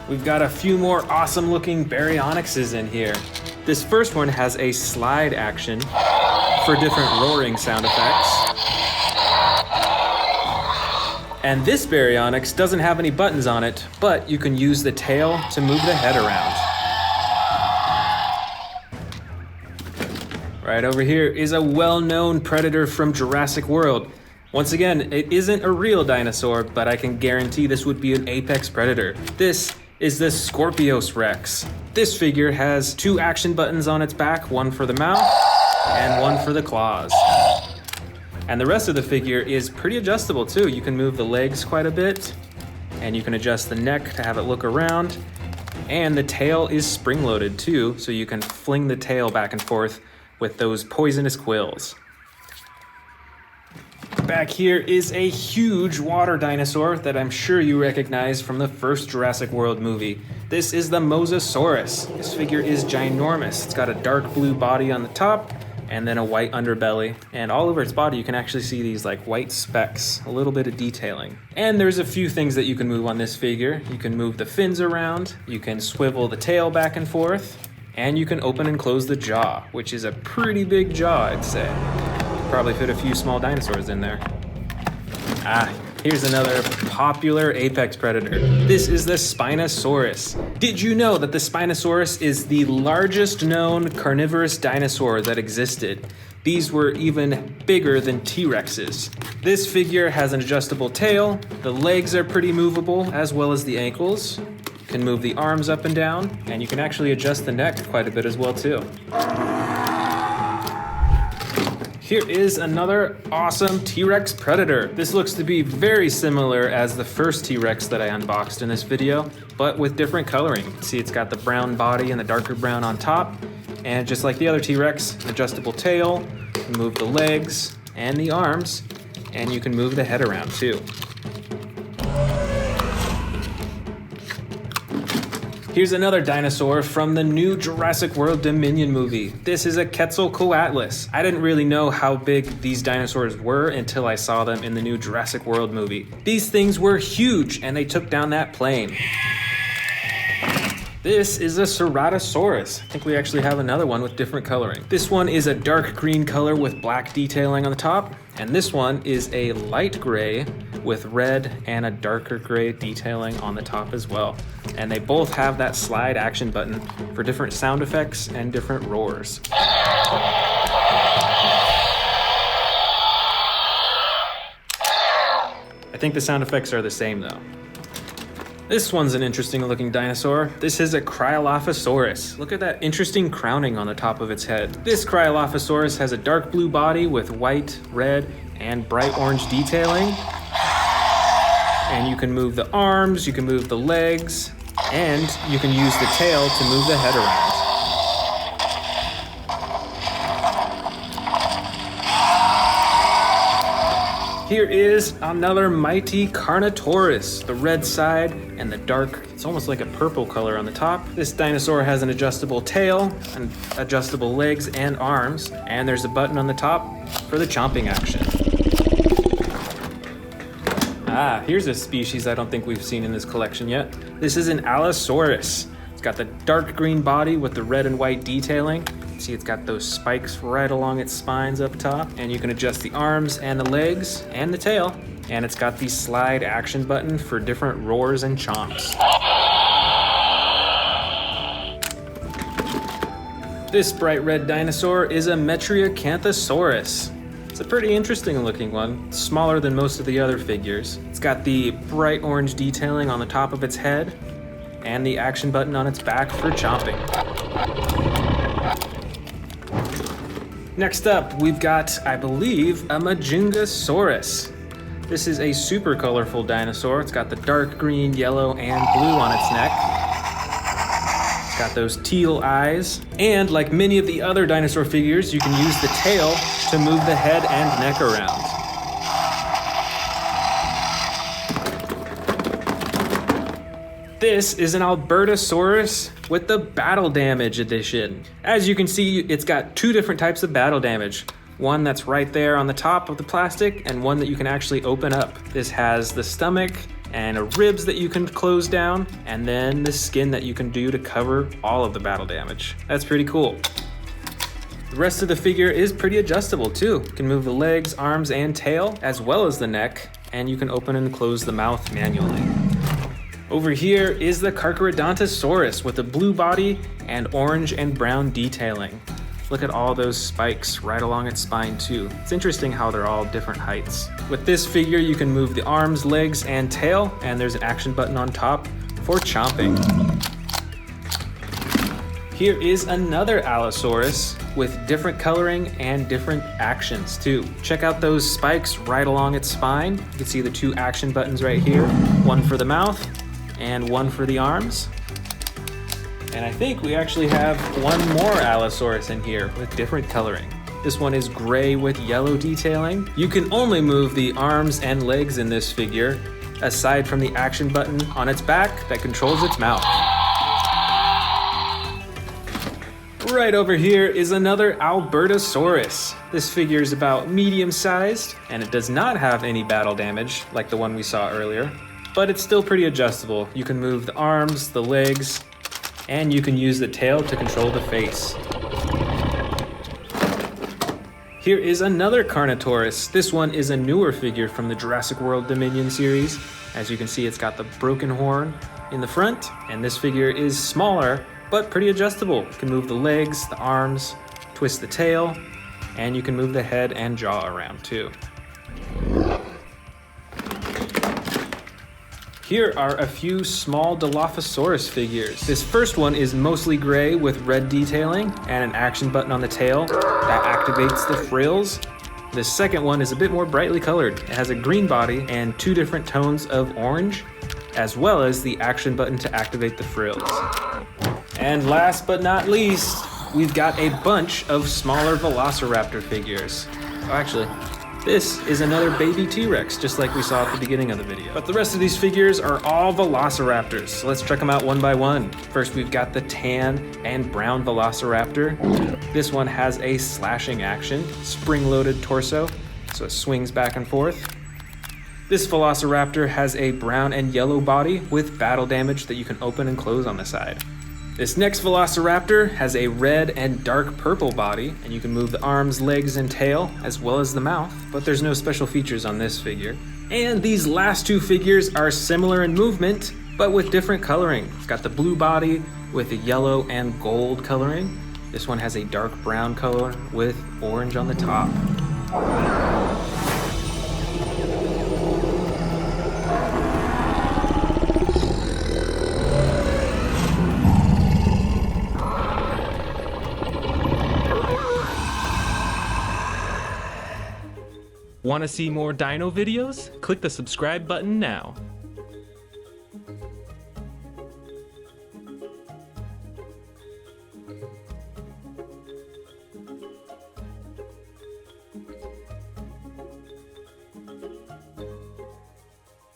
We've got a few more awesome looking Baryonyxes in here. This first one has a slide action for different roaring sound effects. And this Baryonyx doesn't have any buttons on it, but you can use the tail to move the head around. Right over here is a well-known predator from Jurassic World. Once again, it isn't a real dinosaur, but I can guarantee this would be an apex predator. This is the Scorpius Rex. This figure has 2 action buttons on its back, one for the mouth and one for the claws. And the rest of the figure is pretty adjustable too. You can move the legs quite a bit, and you can adjust the neck to have it look around. And the tail is spring-loaded too, so you can fling the tail back and forth with those poisonous quills. Back here is a huge water dinosaur that I'm sure you recognize from the first Jurassic World movie. This is the Mossosaurus. This figure is ginormous. It's got a dark blue body on the top and then a white underbelly. And all over its body you can actually see these like white specks, a little bit of detailing. And there's a few things that you can move on this figure. You can move the fins around, you can swivel the tail back and forth, and you can open and close the jaw, which is a pretty big jaw, I'd say. Probably fit a few small dinosaurs in there. Here's another popular apex predator. This is the Spinosaurus. Did you know that the Spinosaurus is the largest known carnivorous dinosaur that existed? These were even bigger than T-Rexes. This figure has an adjustable tail, the legs are pretty movable, as well as the ankles. You can move the arms up and down, and you can actually adjust the neck quite a bit as well too. Here is another awesome T-Rex predator. This looks to be very similar as the first T-Rex that I unboxed in this video, but with different coloring. You can see it's got the brown body and the darker brown on top, and just like the other T-Rex, adjustable tail, you can move the legs and the arms, and you can move the head around too. Here's another dinosaur from the new Jurassic World Dominion movie. This is a Quetzalcoatlus. I didn't really know how big these dinosaurs were until I saw them in the new Jurassic World movie. These things were huge and they took down that plane. This is a Ceratosaurus. I think we actually have another one with different coloring. This one is a dark green color with black detailing on the top, and this one is a light gray with red and a darker gray detailing on the top as well. And they both have that slide action button for different sound effects and different roars. I think the sound effects are the same though. This one's an interesting looking dinosaur. This is a Cryolophosaurus. Look at that interesting crowning on the top of its head. This Cryolophosaurus has a dark blue body with white, red, and bright orange detailing. And you can move the arms, you can move the legs, and you can use the tail to move the head around. Here is another mighty Carnotaurus, the red side and the dark, it's almost like a purple color on the top. This dinosaur has an adjustable tail and adjustable legs and arms, and there's a button on the top for the chomping action. Here's a species I don't think we've seen in this collection yet. This is an Allosaurus. It's got the dark green body with the red and white detailing. See, it's got those spikes right along its spines up top, and you can adjust the arms and the legs and the tail, and it's got the slide action button for different roars and chomps. This bright red dinosaur is a Metriacanthosaurus. It's a pretty interesting looking one, it's smaller than most of the other figures. It's got the bright orange detailing on the top of its head, and the action button on its back for chomping. Next up, we've got, I believe, a Majungasaurus. This is a super colorful dinosaur. It's got the dark green, yellow, and blue on its neck. It's got those teal eyes. And like many of the other dinosaur figures, you can use the tail to move the head and neck around. This is an Albertosaurus with the battle damage edition. As you can see, it's got two different types of battle damage. One that's right there on the top of the plastic, and one that you can actually open up. This has the stomach and ribs that you can close down, and then the skin that you can do to cover all of the battle damage. That's pretty cool. The rest of the figure is pretty adjustable too. You can move the legs, arms, and tail, as well as the neck, and you can open and close the mouth manually. Over here is the Carcharodontosaurus with a blue body and orange and brown detailing. Look at all those spikes right along its spine too. It's interesting how they're all different heights. With this figure, you can move the arms, legs, and tail, and there's an action button on top for chomping. Here is another Allosaurus with different coloring and different actions too. Check out those spikes right along its spine. You can see the two action buttons right here, one for the mouth and one for the arms. And I think we actually have one more Allosaurus in here with different coloring. This one is gray with yellow detailing. You can only move the arms and legs in this figure, aside from the action button on its back that controls its mouth. Right over here is another Albertosaurus. This figure is about medium-sized, and it does not have any battle damage like the one we saw earlier. But it's still pretty adjustable. You can move the arms, the legs, and you can use the tail to control the face. Here is another Carnotaurus. This one is a newer figure from the Jurassic World Dominion series. As you can see, it's got the broken horn in the front, and this figure is smaller, but pretty adjustable. You can move the legs, the arms, twist the tail, and you can move the head and jaw around too. Here are a few small Dilophosaurus figures. This first one is mostly gray with red detailing and an action button on the tail that activates the frills. The second one is a bit more brightly colored. It has a green body and two different tones of orange, as well as the action button to activate the frills. And last but not least, we've got a bunch of smaller Velociraptor figures. Oh, actually, This is another baby T-Rex, just like we saw at the beginning of the video. But the rest of these figures are all Velociraptors, so let's check them out one by one. First, we've got the tan and brown Velociraptor. This one has a slashing action, spring-loaded torso, so it swings back and forth. This Velociraptor has a brown and yellow body with battle damage that you can open and close on the side. This next Velociraptor has a red and dark purple body, and you can move the arms, legs, and tail, as well as the mouth, but there's no special features on this figure. And these last two figures are similar in movement, but with different coloring. It's got the blue body with the yellow and gold coloring. This one has a dark brown color with orange on the top.
Want to see more dino videos? Click the subscribe button now.